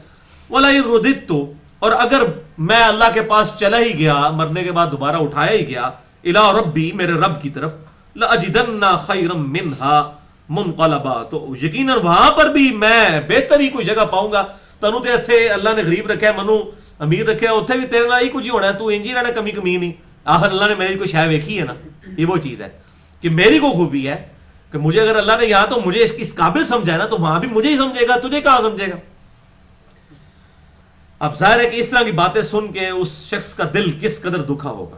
وَلَئِن رُدِدتُّ، اور اگر میں اللہ کے پاس چلا ہی گیا، مرنے کے بعد دوبارہ اٹھایا ہی گیا، اِلَىٰ رَبِّی، میرے رب کی طرف، لَأَجِدَنَّ خَيْرًا مِّنْهَا مُنْقَلَبًا، تو یقیناً وہاں پر بھی میں بہتر ہی کوئی جگہ پاؤں گا۔ تنو تے اتھے اللہ نے غریب رکھا ہے، منو امیر رکھا ہے، اتھے بھی تیرے نال ہی کچھ ہی ہونا ہے، تو انجی رہنا کمی نہیں، آخر اللہ نے میری کوئی شے ویکھی ہے نا۔ یہ وہ چیز ہے کہ میری کو خوبی ہے کہ مجھے اگر اللہ نے یہاں تو مجھے اس قابل سمجھا ہے نا، تو وہاں بھی مجھے ہی سمجھے گا، تجھے کہاں سمجھے گا۔ اب ظاہر ہے کہ اس طرح کی باتیں سن کے اس شخص کا دل کس قدر دکھا ہوگا،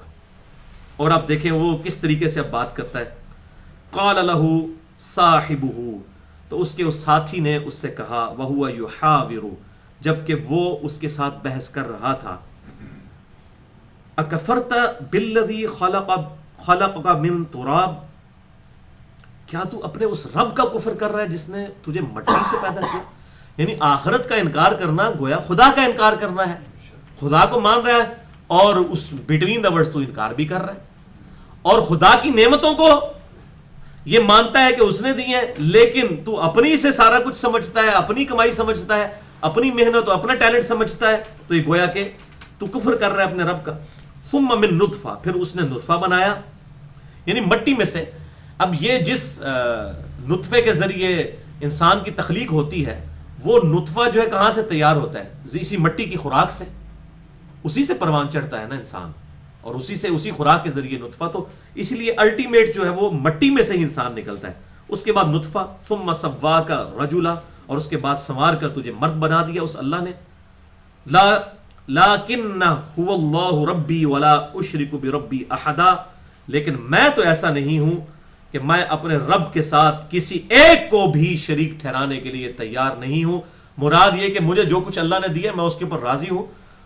اور آپ دیکھیں وہ کس طریقے سے اب بات کرتا ہے۔ قال له صاحبه، تو اس کے اس ساتھی نے اس سے کہا، وهو يحاور، جبکہ وہ اس کے ساتھ بحث کر رہا تھا، اکفرت بالذی خلقک من تراب، کیا تو اپنے اس رب کا کفر کر رہا ہے جس نے تجھے مٹی سے پیدا کیا؟ یعنی آخرت کا انکار کرنا گویا خدا کا انکار کرنا ہے، خدا کو مان رہا ہے اور اس بٹوین دا ورڈز تو انکار بھی کر رہا ہے، اور خدا کی نعمتوں کو یہ مانتا ہے کہ اس نے دی ہے، لیکن تو اپنی سے سارا کچھ سمجھتا ہے، اپنی کمائی سمجھتا ہے، اپنی محنت اور اپنا ٹیلنٹ سمجھتا ہے، تو یہ گویا کہ تو کفر کر رہا ہے اپنے رب کا۔ ثم من نطفہ، پھر اس نے نطفہ بنایا، یعنی مٹی میں سے۔ اب یہ جس نطفے کے ذریعے انسان کی تخلیق ہوتی ہے، وہ نطفہ جو ہے کہاں سے تیار ہوتا ہے؟ اسی مٹی کی خوراک سے، اسی سے پروان چڑھتا ہے نا انسان، اور اسی خوراک کے ذریعے نطفہ، تو اس لیے الٹیمیٹ جو ہے وہ مٹی میں سے ہی انسان نکلتا ہے۔ اس کے بعد نطفہ، ثم سواک رجلا، اور اس کے بعد سنوار کر تجھے مرد بنا دیا اس اللہ نے۔ لیکن هو اللہ ربی ولا اشرک بربی احدا، لیکن میں تو ایسا نہیں ہوں کہ میں اپنے رب کے ساتھ کسی ایک کو بھی شریک ٹھہرانے کے لیے تیار نہیں ہوں۔ مراد یہ کہ مجھے جو کچھ اللہ نے دیا میں اس کے اوپر راضی ہوں،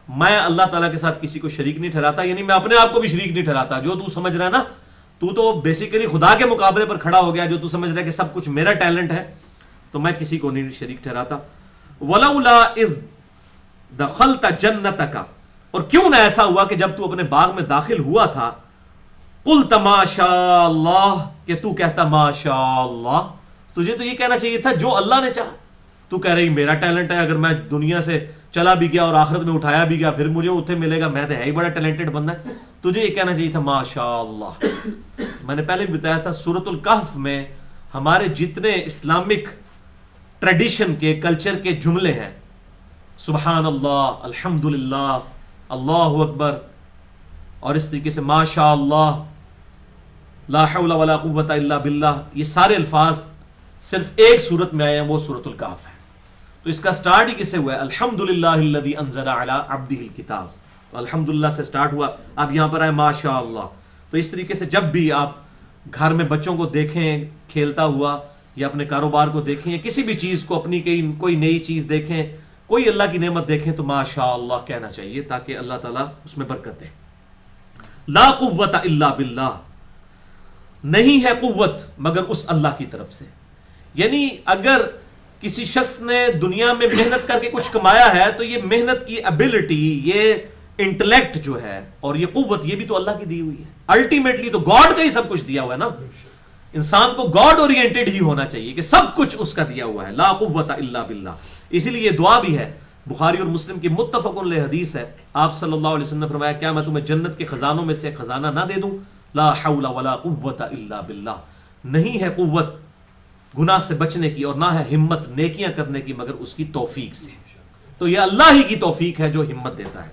میں اللہ تعالیٰ کے ساتھ کسی کو شریک نہیں ٹھہراتا، یعنی میں اپنے آپ کو بھی شریک نہیں ٹھہراتا۔ جو تو سمجھ رہا ہے نا، تو بیسیکلی خدا کے مقابلے پر کھڑا ہو گیا، جو تو سمجھ رہا ہے کہ سب کچھ میرا ٹیلنٹ ہے، تو میں کسی کو نہیں شریک ٹھہراتا۔ وَلَوْلَا إِذْ دَخَلْتَ جَنَّتَكَ، اور کیوں نہ ایسا ہوا کہ جب تو اپنے باغ میں داخل ہوا تھا، قُلْتَ مَا شَاءَ اللَّهُ، کہ تو کہتا ما شاء اللہ، تجھے تو یہ کہنا چاہیے تھا جو اللہ نے چاہا۔ تو کہہ رہی میرا ٹیلنٹ ہے، اگر میں دنیا سے چلا بھی گیا اور آخرت میں اٹھایا بھی گیا پھر مجھے اتنے ملے گا، میں تو ہے ہی بڑا ٹیلنٹڈ بندہ ہے۔ تجھے یہ کہنا چاہیے تھا ما شاء اللہ۔ میں نے پہلے بھی بتایا تھا سورۃ الکہف میں ہمارے جتنے اسلامک ٹریڈیشن کے کلچر کے جملے ہیں، سبحان اللہ، الحمدللہ، اللہ اکبر، اور اس طریقے سے ما شاء اللہ، لا حول ولا قوت الا باللہ، یہ سارے الفاظ صرف ایک صورت میں آئے ہیں، وہ سورۃ الکہف ہے. تو اس کا سٹارٹ ہی کس سے ہوا ہے؟ الحمدللہ الذی انزل علی عبدہ الکتاب، الحمدللہ سے سٹارٹ ہوا. اب یہاں پر آئے ماشاء اللہ. تو اس طریقے سے جب بھی آپ گھر میں بچوں کو دیکھیں کھیلتا ہوا، یا اپنے کاروبار کو دیکھیں، یا کسی بھی چیز کو، اپنی کوئی نئی چیز دیکھیں، کوئی اللہ کی نعمت دیکھیں، تو ماشاء اللہ کہنا چاہیے تاکہ اللہ تعالیٰ اس میں برکت دے. لا قوت الا باللہ، نہیں ہے قوت مگر اس اللہ کی طرف سے. یعنی اگر کسی شخص نے دنیا میں محنت کر کے کچھ کمایا ہے تو یہ محنت کی ابیلٹی، یہ انٹلیکٹ جو ہے اور یہ قوت، یہ بھی تو اللہ کی دی ہوئی ہے. الٹیمیٹلی تو گاڈ کا ہی سب کچھ دیا ہوا ہے نا. انسان کو گاڈ اورینٹڈ ہی ہونا چاہیے کہ سب کچھ اس کا دیا ہوا ہے. لا قوت الا باللہ. اسی لیے یہ دعا بھی ہے، بخاری اور مسلم کی متفق علیہ حدیث ہے. آپ صلی اللہ علیہ وسلم نے فرمایا کیا میں تمہیں جنت کے خزانوں میں سے خزانہ نہ دے دوں؟ لا حول ولا قوت الا باللہ. نہیں ہے قوت گناہ سے بچنے کی اور نہ ہے ہمت نیکیاں کرنے کی مگر اس کی توفیق سے. تو یہ اللہ ہی کی توفیق ہے جو ہمت دیتا ہے.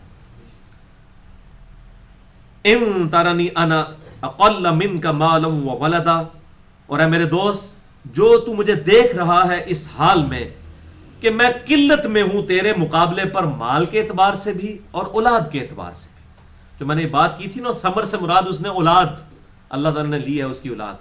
ان ترنی انا اقل منک مالا وولدا، اور اے میرے دوست جو تو مجھے دیکھ رہا ہے اس حال میں کہ میں قلت میں ہوں تیرے مقابلے پر، مال کے اعتبار سے بھی اور اولاد کے اعتبار سے بھی. جو میں نے بات کی تھی نا، ثمر سے مراد اس نے اولاد، اللہ تعالیٰ نے لی ہے اس کی اولاد.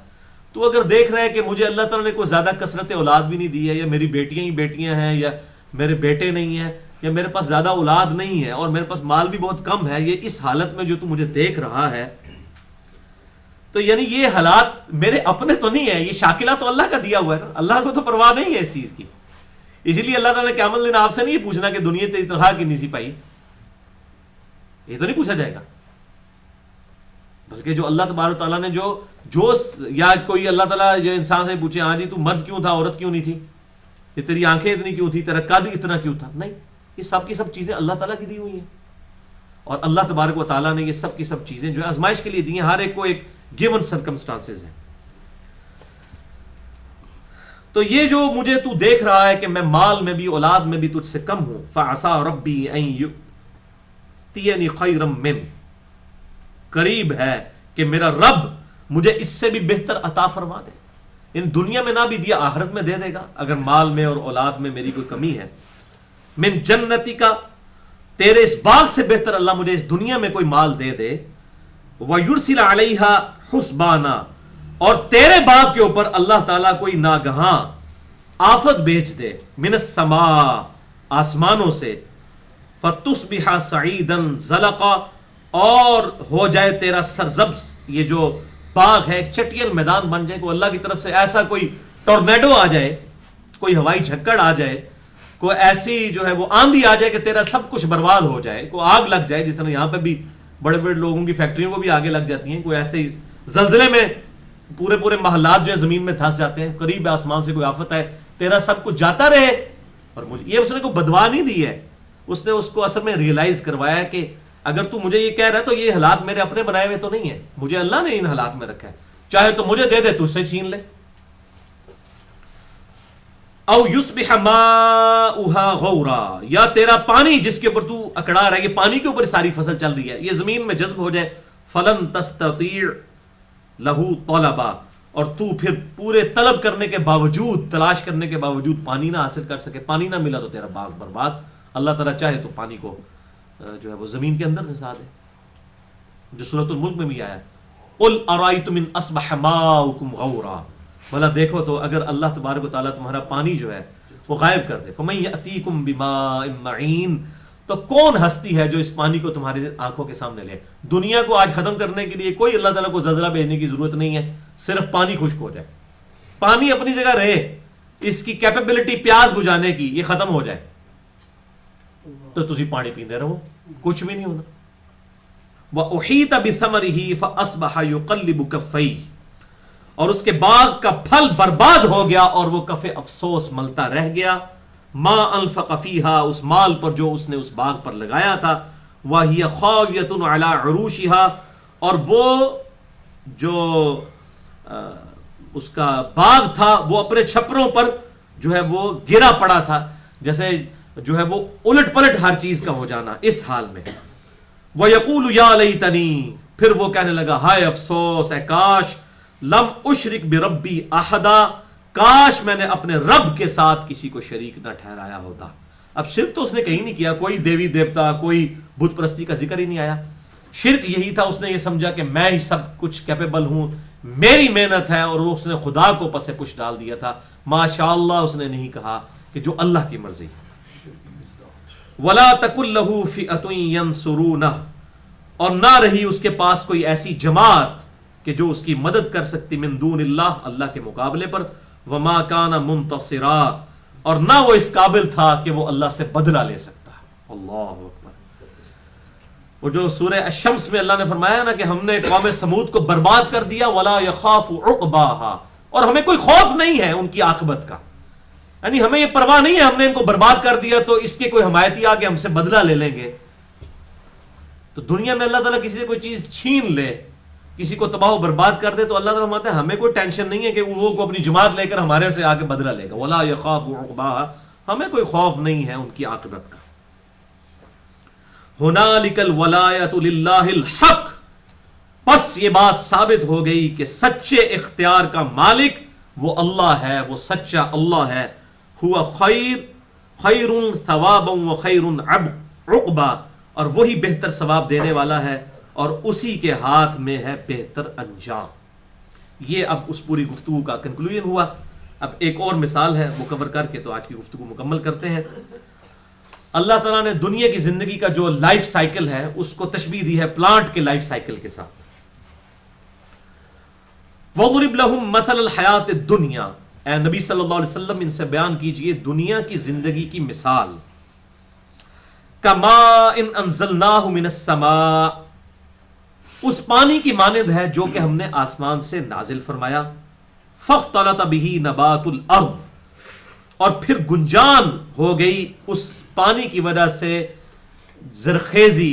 تو اگر دیکھ رہا ہے کہ مجھے اللہ تعالیٰ نے کوئی زیادہ کثرت اولاد بھی نہیں دی ہے، یا میری بیٹیاں ہی بیٹیاں ہیں، یا میرے بیٹے نہیں ہیں، یا میرے پاس زیادہ اولاد نہیں ہے اور میرے پاس مال بھی بہت کم ہے، یہ اس حالت میں جو تو مجھے دیکھ رہا ہے، تو یعنی یہ حالات میرے اپنے تو نہیں ہے، یہ شاکلہ تو اللہ کا دیا ہوا ہے نا. اللہ کو تو پرواہ نہیں ہے اس چیز کی. اسی لیے اللہ تعالیٰ نے قیامت دن آپ سے نہیں پوچھنا کہ دنیا تیری تنخواہ کی نہیں سی پائی، یہ تو نہیں پوچھا جائے گا. بلکہ جو اللہ تبارک تعالیٰ نے جو یا کوئی اللہ تعالیٰ جو انسان سے پوچھے ہاں جی تو مرد کیوں تھا، عورت کیوں نہیں تھی، یہ تیری آنکھیں اتنی کیوں تھی، تیرا قد اتنا کیوں تھا، نہیں، یہ سب کی سب چیزیں اللہ تعالیٰ کی دی ہوئی ہیں. اور اللہ تبارک و تعالیٰ نے یہ سب کی سب چیزیں جو ہے آزمائش کے لیے دی ہیں. ہر ایک کو ایک گیون سرکمسٹانسز ہیں. تو یہ جو مجھے تو دیکھ رہا ہے کہ میں مال میں بھی اولاد میں بھی تجھ سے کم ہوں، فعسا ربی ان یؤتینی خیرا من، قریب ہے کہ میرا رب مجھے اس سے بھی بہتر عطا فرما دے. ان دنیا میں نہ بھی دیا آخرت میں دے دے گا اگر مال میں اور اولاد میں میری کوئی کمی ہے. من جنتی کا، تیرے اس باغ سے بہتر اللہ مجھے اس دنیا میں کوئی مال دے دے. وَيُرْسِلَ عَلَيْهَا حُسْبَانًا، اور تیرے باغ کے اوپر اللہ تعالیٰ کوئی ناگہاں آفت بھیج دے. من السماء، آسمانوں سے. فَتُصْبِحَ سَعِيدًا زَلَقًا، اور ہو جائے تیرا سرزبز، یہ جو باغ ہے ایک چٹیل میدان بن جائے. کوئی اللہ کی طرف سے ایسا کوئی ٹورنیڈو آ جائے، کوئی ہوائی جھکڑ آ جائے، کوئی ایسی جو ہے وہ آندھی آ جائے کہ تیرا سب کچھ برباد ہو جائے، کوئی آگ لگ جائے، جس طرح یہاں پہ بھی بڑے بڑے لوگوں کی فیکٹریوں کو بھی آگے لگ جاتی ہیں. کوئی ایسے زلزلے میں پورے محلات جو ہے زمین میں دھنس جاتے ہیں. قریب آسمان سے کوئی آفت ہے، تیرا سب کچھ جاتا رہے. اور مجھے یہ اس نے کوئی بدوا نہیں دی ہے، اس نے اس کو اصل میں ریئلائز کروایا ہے کہ اگر تو مجھے یہ کہہ رہا ہے تو یہ حالات میرے اپنے بنائے ہوئے تو نہیں ہے، مجھے اللہ نے ان حالات میں رکھا ہے، چاہے تو مجھے دے دے تو اس سے چھین لے. او یصبح ماؤها غورا، یا تیرا پانی جس کے اوپر تو اکڑا رہا ہے، یہ پانی کے اوپر ساری فصل چل رہی ہے، یہ زمین میں جذب ہو جائے. فلن تستطیع له طلبا، اور تو پھر پورے طلب کرنے کے باوجود، تلاش کرنے کے باوجود پانی نہ حاصل کر سکے، پانی نہ ملا تو تیرا باغ برباد. اللہ تعالیٰ چاہے تو پانی کو جو ہے وہ زمین کے اندر دھسا دے، جو سورۃ الملک میں بھی آیا. قل ارائیتم ان اصبح ماؤکم غورا، بھلا دیکھو تو اگر اللہ تبارک و تعالیٰ تمہارا پانی جو ہے وہ غائب کر دے. فمن یأتیکم بماء معین، تو کون ہستی ہے جو اس پانی کو تمہاری آنکھوں کے سامنے لے. دنیا کو آج ختم کرنے کے لیے کوئی اللہ تعالیٰ کو زلزلہ بھیجنے کی ضرورت نہیں ہے، صرف پانی خشک ہو جائے، پانی اپنی جگہ رہے، اس کی کیپیبلٹی پیاس بجھانے کی یہ ختم ہو جائے تو تسی پانی پیندے رہو، کچھ بھی نہیں ہونا. وَأُحِيطَ بِثَمَرِهِ فَأَصْبَحَ يُقَلِّبُ كَفَّيْهِ، اور اس کے باغ کا پھل برباد ہو گیا اور وہ کف افسوس ملتا رہ گیا. ما انفق فیہا، اس مال پر جو اس نے اس باغ پر لگایا تھا. وَهِيَ خَاوِيَةٌ عَلَى عُرُوشِهَا، اور وہ جو اس کا باغ تھا وہ اپنے چھپروں پر جو ہے وہ گرا پڑا تھا، جیسے جو ہے وہ الٹ پلٹ ہر چیز کا ہو جانا اس حال میں. وَيَقُولُ يَا لَيْتَنِي، پھر وہ کہنے لگا ہائے افسوس، اے کاش، لم اشرک بربی احدا، کاش میں نے اپنے رب کے ساتھ کسی کو شریک نہ ٹھہرایا ہوتا. اب شرک تو اس نے کہیں نہیں کیا، کوئی دیوی دیوتا، کوئی بت پرستی کا ذکر ہی نہیں آیا. شرک یہی تھا، اس نے یہ سمجھا کہ میں ہی سب کچھ کیپیبل ہوں، میری محنت ہے، اور اس نے خدا کو پس پش ڈال دیا تھا. ماشاءاللہ اس نے نہیں کہا کہ جو اللہ کی مرضی. وَلَا تَكُنْ لَهُ فِئَةٌ يَنْصُرُونَهُ، اور نہ رہی اس کے پاس کوئی ایسی جماعت کہ جو اس کی مدد کر سکتی من دون اللہ، اللہ کے مقابلے پر. وَمَا كَانَ مُنْتَصِرًا، اور نہ وہ اس قابل تھا کہ وہ اللہ سے بدلہ لے سکتا. اللہ اکبر. وہ جو سورہ الشمس میں اللہ نے فرمایا نا کہ ہم نے قوم سمود کو برباد کر دیا، وَلَا يَخَافُ عُقْبَاهَا، اور ہمیں کوئی خوف نہیں ہے ان کی عاقبت کا. یعنی ہمیں یہ پرواہ نہیں ہے، ہم نے ان کو برباد کر دیا تو اس کے کوئی حمایتی آ کے ہم سے بدلہ لے لیں گے. تو دنیا میں اللہ تعالیٰ کسی سے کوئی چیز چھین لے، کسی کو تباہ و برباد کر دے، تو اللہ تعالیٰ فرماتا ہے ہمیں کوئی ٹینشن نہیں ہے کہ وہ اپنی جماعت لے کر ہمارے سے آ کے بدلہ لے گا. وَلَا يَخَافُ عُقْبَاهَا، ہمیں کوئی خوف نہیں ہے ان کی عاقبت کا. هُنَالِكَ الْوَلَایَةُ لِلَّهِ الْحَقِّ، پس یہ بات ثابت ہو گئی کہ سچے اختیار کا مالک وہ اللہ ہے، وہ سچا اللہ ہے. هُوَ خَيْرٌ ثَوَابًا وَخَيْرٌ عُقْبًا، اور وہی بہتر ثواب دینے والا ہے اور اسی کے ہاتھ میں ہے بہتر انجام. یہ اب اس پوری گفتگو کا کنکلوژن ہوا. اب ایک اور مثال ہے وہ کور کر کے تو آج کی گفتگو مکمل کرتے ہیں. اللہ تعالیٰ نے دنیا کی زندگی کا جو لائف سائیکل ہے اس کو تشبیہ دی ہے پلانٹ کے لائف سائیکل کے ساتھ. وَضْرِبْ لَهُمْ مَثَلَ الْحَيَاةِ الدُّنْيَا، اے نبی صلی اللہ علیہ وسلم ان سے بیان کیجئے دنیا کی زندگی کی مثال. كَمَاءٍ أَنزَلْنَاهُ مِنَ السَّمَاءِ، اس پانی کی مانند ہے جو کہ ہم نے آسمان سے نازل فرمایا. فَاخْتَلَطَ بِهِ نَبَاتُ الْأَرْضِ، اور پھر گنجان ہو گئی اس پانی کی وجہ سے زرخیزی،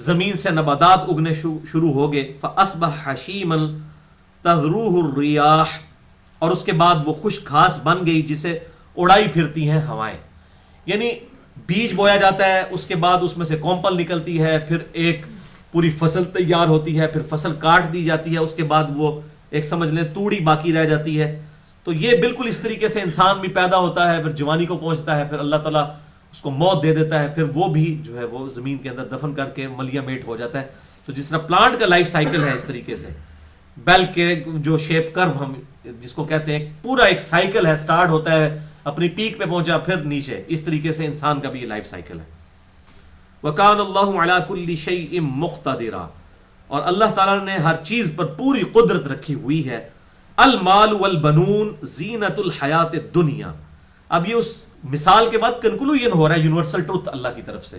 زمین سے نباتات اگنے شروع ہو گئے. فَأَصْبَحَ حَشِيمًا تَذْرُوهُ الرِّيَاحُ، اور اس کے بعد وہ خشک گھاس بن گئی جسے اڑائی پھرتی ہیں ہوائیں. یعنی بیج بویا جاتا ہے، اس کے بعد اس میں سے کومپل نکلتی ہے، پھر ایک پوری فصل تیار ہوتی ہے، پھر فصل کاٹ دی جاتی ہے، اس کے بعد وہ ایک سمجھ لیں توڑی باقی رہ جاتی ہے. تو یہ بالکل اس طریقے سے انسان بھی پیدا ہوتا ہے، پھر جوانی کو پہنچتا ہے، پھر اللہ تعالیٰ اس کو موت دے دیتا ہے، پھر وہ بھی جو ہے وہ زمین کے اندر دفن کر کے ملیہ میٹ ہو جاتا ہے. تو جس طرح پلانٹ کا لائف سائیکل ہے اس طریقے سے بیل کے جو شیپ کرو ہم جس کو کہتے ہیں پورا ایک سائیکل ہے، سٹارٹ ہوتا ہے اپنی پیک پہ پہنچا پھر نیچے. اس طریقے سے انسان کا بھی یہ لائف سائیکل ہے. وَكَانَ اللَّهُ عَلَى كُلِّ شَيْءٍ مُقْتَدِرًا، اور اللہ تعالیٰ نے ہر چیز پر پوری قدرت رکھی ہوئی ہے. المال والبنون زینت الحیات الدنیا، اب یہ اس مثال کے بعد کنکلوژن ہو رہا ہے یونیورسل ٹروتھ اللہ کی طرف سے.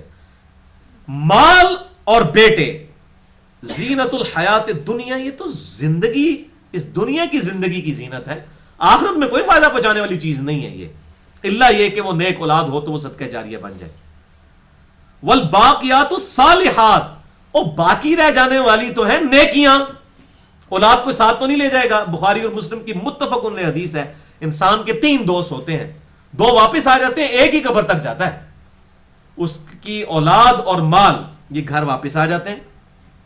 مال اور بیٹے زینت الحیات الدنیا، یہ تو زندگی، اس دنیا کی زندگی کی زینت ہے. آخرت میں کوئی فائدہ پہنچانے والی چیز نہیں ہے یہ، الا یہ کہ وہ نیک اولاد ہو تو وہ صدقہ جاریہ بن جائے. والباقیات الصالحات، اور باقی رہ جانے والی تو ہیں نیکیاں. اولاد کو ساتھ تو نہیں لے جائے گا. بخاری اور مسلم کی متفق علیہ حدیث ہے، انسان کے 3 دوست ہوتے ہیں، 2 واپس آ جاتے ہیں، ایک ہی قبر تک جاتا ہے. اس کی اولاد اور مال یہ گھر واپس آ جاتے ہیں،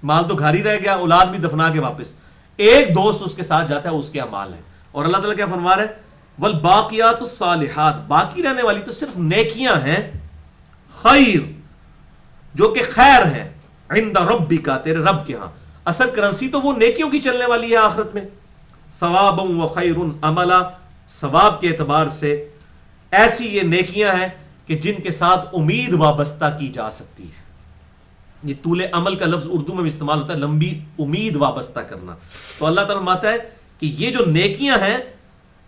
مال تو گھر ہی رہ گیا، اولاد بھی دفنا کے واپس. ایک دوست اس کے ساتھ جاتا ہے، اس کے اعمال ہے. اور اللہ تعالیٰ کیا فرما رہے ہیں؟ والباقیات الصالحات، باقی رہنے والی تو صرف نیکیاں ہیں. خیر، جو کہ خیر ہے، عند ربک، تیرے رب کے ہاں. اصل کرنسی تو وہ نیکیوں کی چلنے والی ہے آخرت میں. ثوابا وخیر عملا، ثواب کے اعتبار سے ایسی یہ نیکیاں ہیں کہ جن کے ساتھ امید وابستہ کی جا سکتی ہے. یہ طول عمل کا لفظ اردو میں بھی استعمال ہوتا ہے، لمبی امید وابستہ کرنا. تو اللہ تعالیٰ فرماتا ہے کہ یہ جو نیکیاں ہیں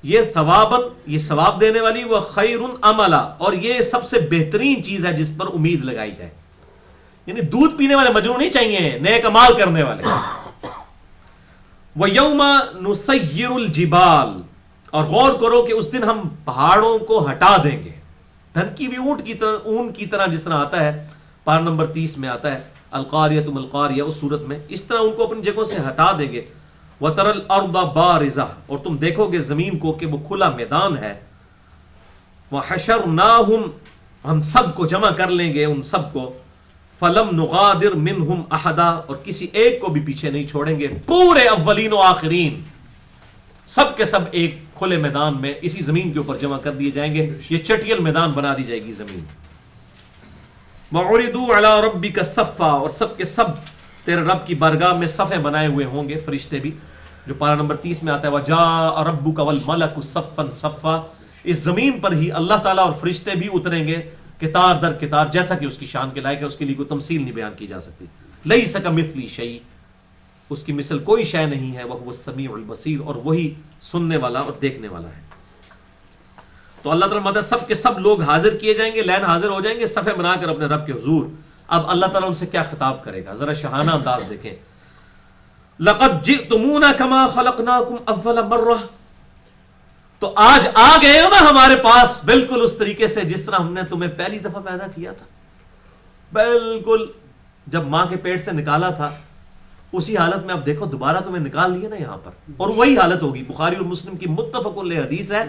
یہ ثواباً، یہ ثواب دینے والی، وہ خیر عملا، اور یہ سب سے بہترین چیز ہے جس پر امید لگائی جائے. یعنی دودھ پینے والے مجنون نہیں چاہیے، نیک اعمال کرنے والے. وَيَوْمَ نُسَيِّرُ الْجِبَالِ، اور غور کرو کہ اس دن ہم پہاڑوں کو ہٹا دیں گے. دھنکی بھی اون کی طرح جس طرح آتا ہے، پارہ نمبر 30 میں آتا ہے القاریۃ ما القاریہ، اس صورت میں اس طرح ان کو اپنی جگہوں سے ہٹا دیں گے. وَتَرَى الْأَرْضَ بَارِزَةً، اور تم دیکھو گے زمین کو کہ وہ کھلا میدان ہے. وَحَشَرْنَاهُمْ، ہم سب کو جمع کر لیں گے ان سب کو. فَلَمْ نُغَادِرْ مِنْهُمْ أَحَدًا، اور کسی ایک کو بھی پیچھے نہیں چھوڑیں گے. پورے اولین و آخرین سب کے سب ایک کھلے میدان میں اسی زمین کے اوپر جمع کر دیے جائیں گے. یہ چٹیل میدان بنا دی جائے گی زمین. وَعُرِضُوا عَلَىٰ رَبِّكَ صَفًّا، اور سب کے سب تیرے رب کی بارگاہ میں صفیں بنائے ہوئے ہوں گے، فرشتے بھی، جو پارہ نمبر 30 میں آتا ہے وَجَاءَ رَبُّكَ وَالْمَلَكُ صَفًّا صَفًّا. اس زمین پر ہی اللہ تعالیٰ اور فرشتے بھی اتریں گے قطار در قطار، جیسا کہ اس کی شان کے لائق ہے. اس کے لیے کوئی تمثیل نہیں بیان کی جا سکتی. لَيْسَ كَمِثْلِهِ شَيْءٌ، اس کی مثل کوئی شے نہیں ہے. وَهُوَ السَّمِيعُ الْبَصِيرُ، اور وہی سننے والا اور دیکھنے والا ہے. تو اللہ تعالیٰ مدد سب کے سب لوگ حاضر کیے جائیں گے، لین حاضر ہو جائیں گے صفے بنا کر اپنے رب کے حضور. اب اللہ تعالیٰ ان سے کیا خطاب کرے گا، ذرا شہانہ انداز دیکھیں. لَقَدْ جِئْتُمُونَا كَمَا خَلَقْنَاكُمْ أَوَّلَ مَرَّةٍ، تو آج آ گئے ہو نا ہمارے پاس بالکل اس طریقے سے جس طرح ہم نے تمہیں پہلی دفعہ پیدا کیا تھا. بالکل جب ماں کے پیٹ سے نکالا تھا اسی حالت میں اب دیکھو دوبارہ تمہیں نکال لیا نا یہاں پر، اور وہی حالت ہوگی. بخاری اور مسلم کی متفق علیہ حدیث ہے،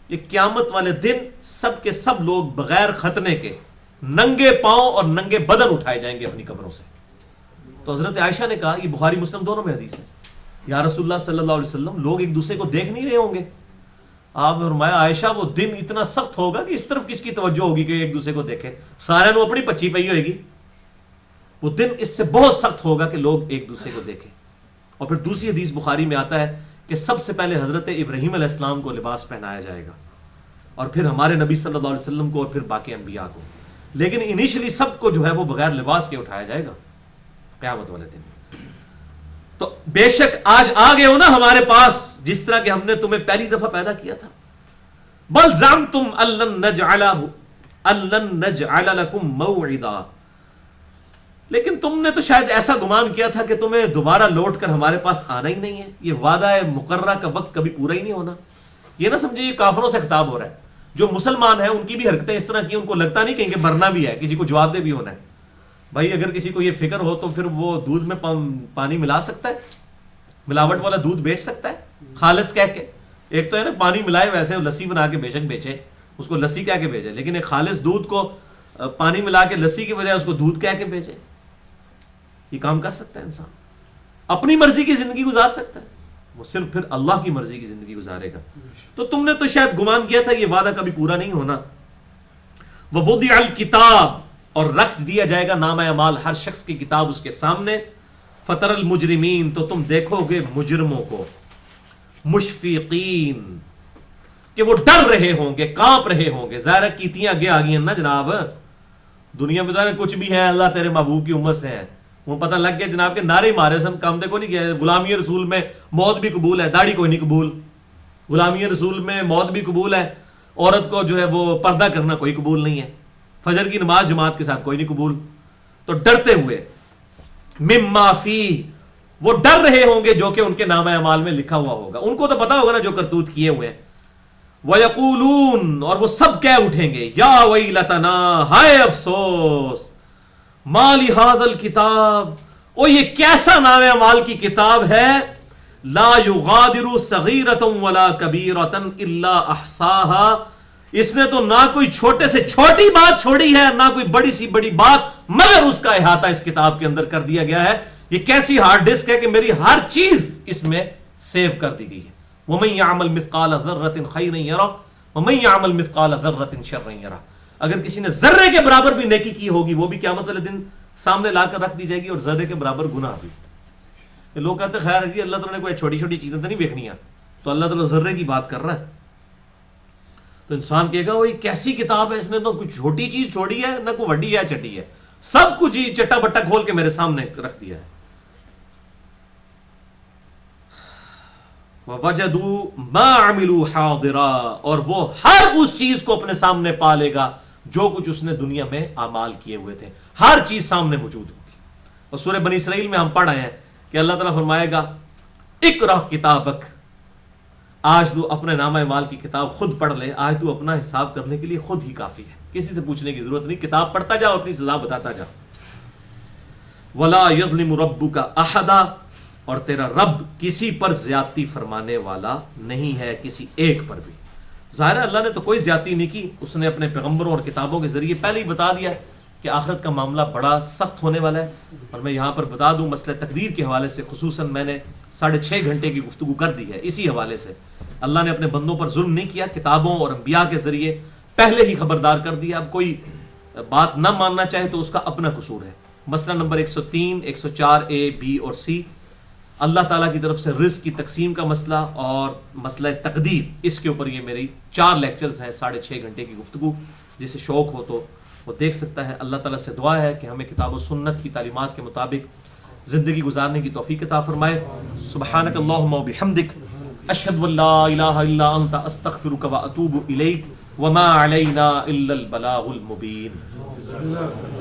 یہ قیامت والے دن سب کے سب لوگ بغیر ختنے کے ننگے پاؤں اور ننگے بدن اٹھائے جائیں گے اپنی قبروں سے. تو حضرت عائشہ نے کہا، یہ بخاری مسلم دونوں میں حدیث ہے، یا رسول اللہ صلی اللہ علیہ وسلم لوگ ایک دوسرے کو دیکھ نہیں رہے ہوں گے. آپ نے فرمایا عائشہ وہ دن اتنا سخت ہوگا کہ اس طرف کس کی توجہ ہوگی کہ ایک دوسرے کو دیکھے، سارے نے اپنی پچی پئی ہوئے گی. وہ دن اس سے بہت سخت ہوگا کہ لوگ ایک دوسرے کو دیکھیں. اور پھر دوسری حدیث بخاری میں آتا ہے کہ سب سے پہلے حضرت ابراہیم علیہ السلام کو لباس پہنایا جائے گا، اور پھر ہمارے نبی صلی اللہ علیہ وسلم کو، اور پھر باقی انبیاء کو. لیکن انیشلی سب کو جو ہے وہ بغیر لباس کے اٹھایا جائے گا قیامت والے دن. تو بے شک آج آ گئے ہو نا ہمارے پاس جس طرح کہ ہم نے تمہیں پہلی دفعہ پیدا کیا تھا. بل زعمتم ان لن نجعل لكم موعدا، لیکن تم نے تو شاید ایسا گمان کیا تھا کہ تمہیں دوبارہ لوٹ کر ہمارے پاس آنا ہی نہیں ہے. یہ وعدہ مقررہ کا وقت کبھی پورا ہی نہیں ہونا. یہ نہ سمجھے یہ کافروں سے خطاب ہو رہا ہے. جو مسلمان ہیں ان کی بھی حرکتیں اس طرح کی، ان کو لگتا نہیں کہیں کہ مرنا بھی ہے، کسی کو جواب دے بھی ہونا ہے. بھائی اگر کسی کو یہ فکر ہو تو پھر وہ دودھ میں پانی ملا سکتا ہے، ملاوٹ والا دودھ بیچ سکتا ہے خالص کہہ کے. ایک تو ہے نا پانی ملائے ویسے لسی بنا کے بے شک بیچے، اس کو لسی کہہ کے بیچے، لیکن ایک خالص دودھ کو پانی ملا کے لسی کی بجائے اس کو دودھ کہہ کے بیچے. یہ کام کر سکتا ہے انسان، اپنی مرضی کی زندگی گزار سکتا ہے، وہ صرف پھر اللہ کی مرضی کی زندگی گزارے گا. تو تم نے تو شاید گمان کیا تھا یہ وعدہ کبھی پورا نہیں ہونا. وَوُضِعَ الْكِتَابُ، اور رکھ دیا جائے گا نامہ اعمال، ہر شخص کی کتاب اس کے سامنے. فَتَرَى الْمُجْرِمِينَ، تو تم دیکھو گے مجرموں کو، مشفقین، کہ وہ ڈر رہے ہوں گے، کانپ رہے ہوں گے. ظاہر کیتیاں آگے آ گئی ہیں نا جناب، دنیا میں تو کچھ بھی ہے اللہ تیرے محبوب کی امت سے ہے. وہ پتہ لگ گیا جناب کے نعرے مارے سن کام دیکھو نہیں کیا. غلامی رسول میں موت بھی قبول ہے، داڑھی کوئی نہیں قبول. غلامی رسول میں موت بھی قبول ہے، عورت کو جو ہے وہ پردہ کرنا کوئی قبول نہیں ہے، فجر کی نماز جماعت کے ساتھ کوئی نہیں قبول. تو ڈرتے ہوئے مما فی، وہ ڈر رہے ہوں گے جو کہ ان کے نامہ اعمال میں لکھا ہوا ہوگا. ان کو تو پتا ہوگا نا جو کرتوت کیے ہوئے ہیں. وَيَقُولُونَ، اور وہ سب کہہ اٹھیں گے، یا ویلتنا، ہائے افسوس، ما لہذا الکتاب، او یہ کیسا نام اعمال کی کتاب ہے، لا یغادر صغیرۃ ولا کبیرۃ الا احصاها، اس نے تو نہ کوئی چھوٹے سے چھوٹی بات چھوڑی ہے، نہ کوئی بڑی سی بڑی بات، مگر اس کا احاطہ اس کتاب کے اندر کر دیا گیا ہے. یہ کیسی ہارڈ ڈسک ہے کہ میری ہر چیز اس میں سیو کر دی گئی ہے. وَمَن يَعْمَلْ مِثْقَالَ ذَرَّةٍ خَيْرًا يَرَهُ وَمَن يَعْمَلْ مِثْقَالَ ذَرَّةٍ شَرًّا يَرَهُ. اگر کسی نے ذرے کے برابر بھی نیکی کی ہوگی وہ بھی قیامت والے دن سامنے لا کر رکھ دی جائے گی، اور ذرے کے برابر گناہ بھی. لوگ کہتے ہیں خیر جی اللہ تعالیٰ نے کوئی چھوٹی چھوٹی چیزیں تو نہیں دیکھنی ہیں، تو اللہ تعالیٰ ذرے کی بات کر رہا ہے. تو انسان کہے گا وہ کیسی کتاب ہے، اس نے تو کوئی چھوٹی چیز چھوڑی ہے، نہ کوئی وڈی ہے چٹی ہے، سب کچھ ہی چٹا بٹا کھول کے میرے سامنے رکھ دیا ہے. وَوَجَدُوا مَا عَمِلُوا حَاضِرًا، اور وہ ہر اس چیز کو اپنے سامنے پا لے گا جو کچھ اس نے دنیا میں اعمال کیے ہوئے تھے، ہر چیز سامنے موجود ہوگی. اور سورہ بنی اسرائیل میں ہم پڑھ آئے ہیں کہ اللہ تعالیٰ فرمائے گا اقرأ کتابک، آج تو اپنے نامہ اعمال کی کتاب خود پڑھ لے، آج تو اپنا حساب کرنے کے لیے خود ہی کافی ہے، کسی سے پوچھنے کی ضرورت نہیں، کتاب پڑھتا جا، اپنی سزا بتاتا جا. وَلَا يَظْلِمُ رَبُّكَ أَحَدًا، اور تیرا رب کسی پر زیادتی فرمانے والا نہیں ہے، کسی ایک پر بھی. ظاہر ہے اللہ نے تو کوئی زیادتی نہیں کی، اس نے اپنے پیغمبروں اور کتابوں کے ذریعے پہلے ہی بتا دیا کہ آخرت کا معاملہ بڑا سخت ہونے والا ہے. اور میں یہاں پر بتا دوں مسئلہ تقدیر کے حوالے سے خصوصاً میں نے 6.5 گھنٹے کی گفتگو کر دی ہے اسی حوالے سے. اللہ نے اپنے بندوں پر ظلم نہیں کیا, کتابوں اور انبیاء کے ذریعے پہلے ہی خبردار کر دیا. اب کوئی بات نہ ماننا چاہے تو اس کا اپنا قصور ہے. مسئلہ نمبر 103, 104 A, B اور C, اللہ تعالیٰ کی طرف سے رزق کی تقسیم کا مسئلہ اور مسئلہ تقدیر, اس کے اوپر یہ میری 4 لیکچرز ہیں, 6.5 گھنٹے کی گفتگو. جسے شوق ہو تو وہ دیکھ سکتا ہے. اللہ تعالیٰ سے دعا ہے کہ ہمیں کتاب و سنت کی تعلیمات کے مطابق زندگی گزارنے کی توفیق عطا فرمائے. سبحانک اللہم و بحمدک, اشہد ان لا الہ الا انت, استغفرک و اتوب الیک, وما علینا الا البلاغ المبین.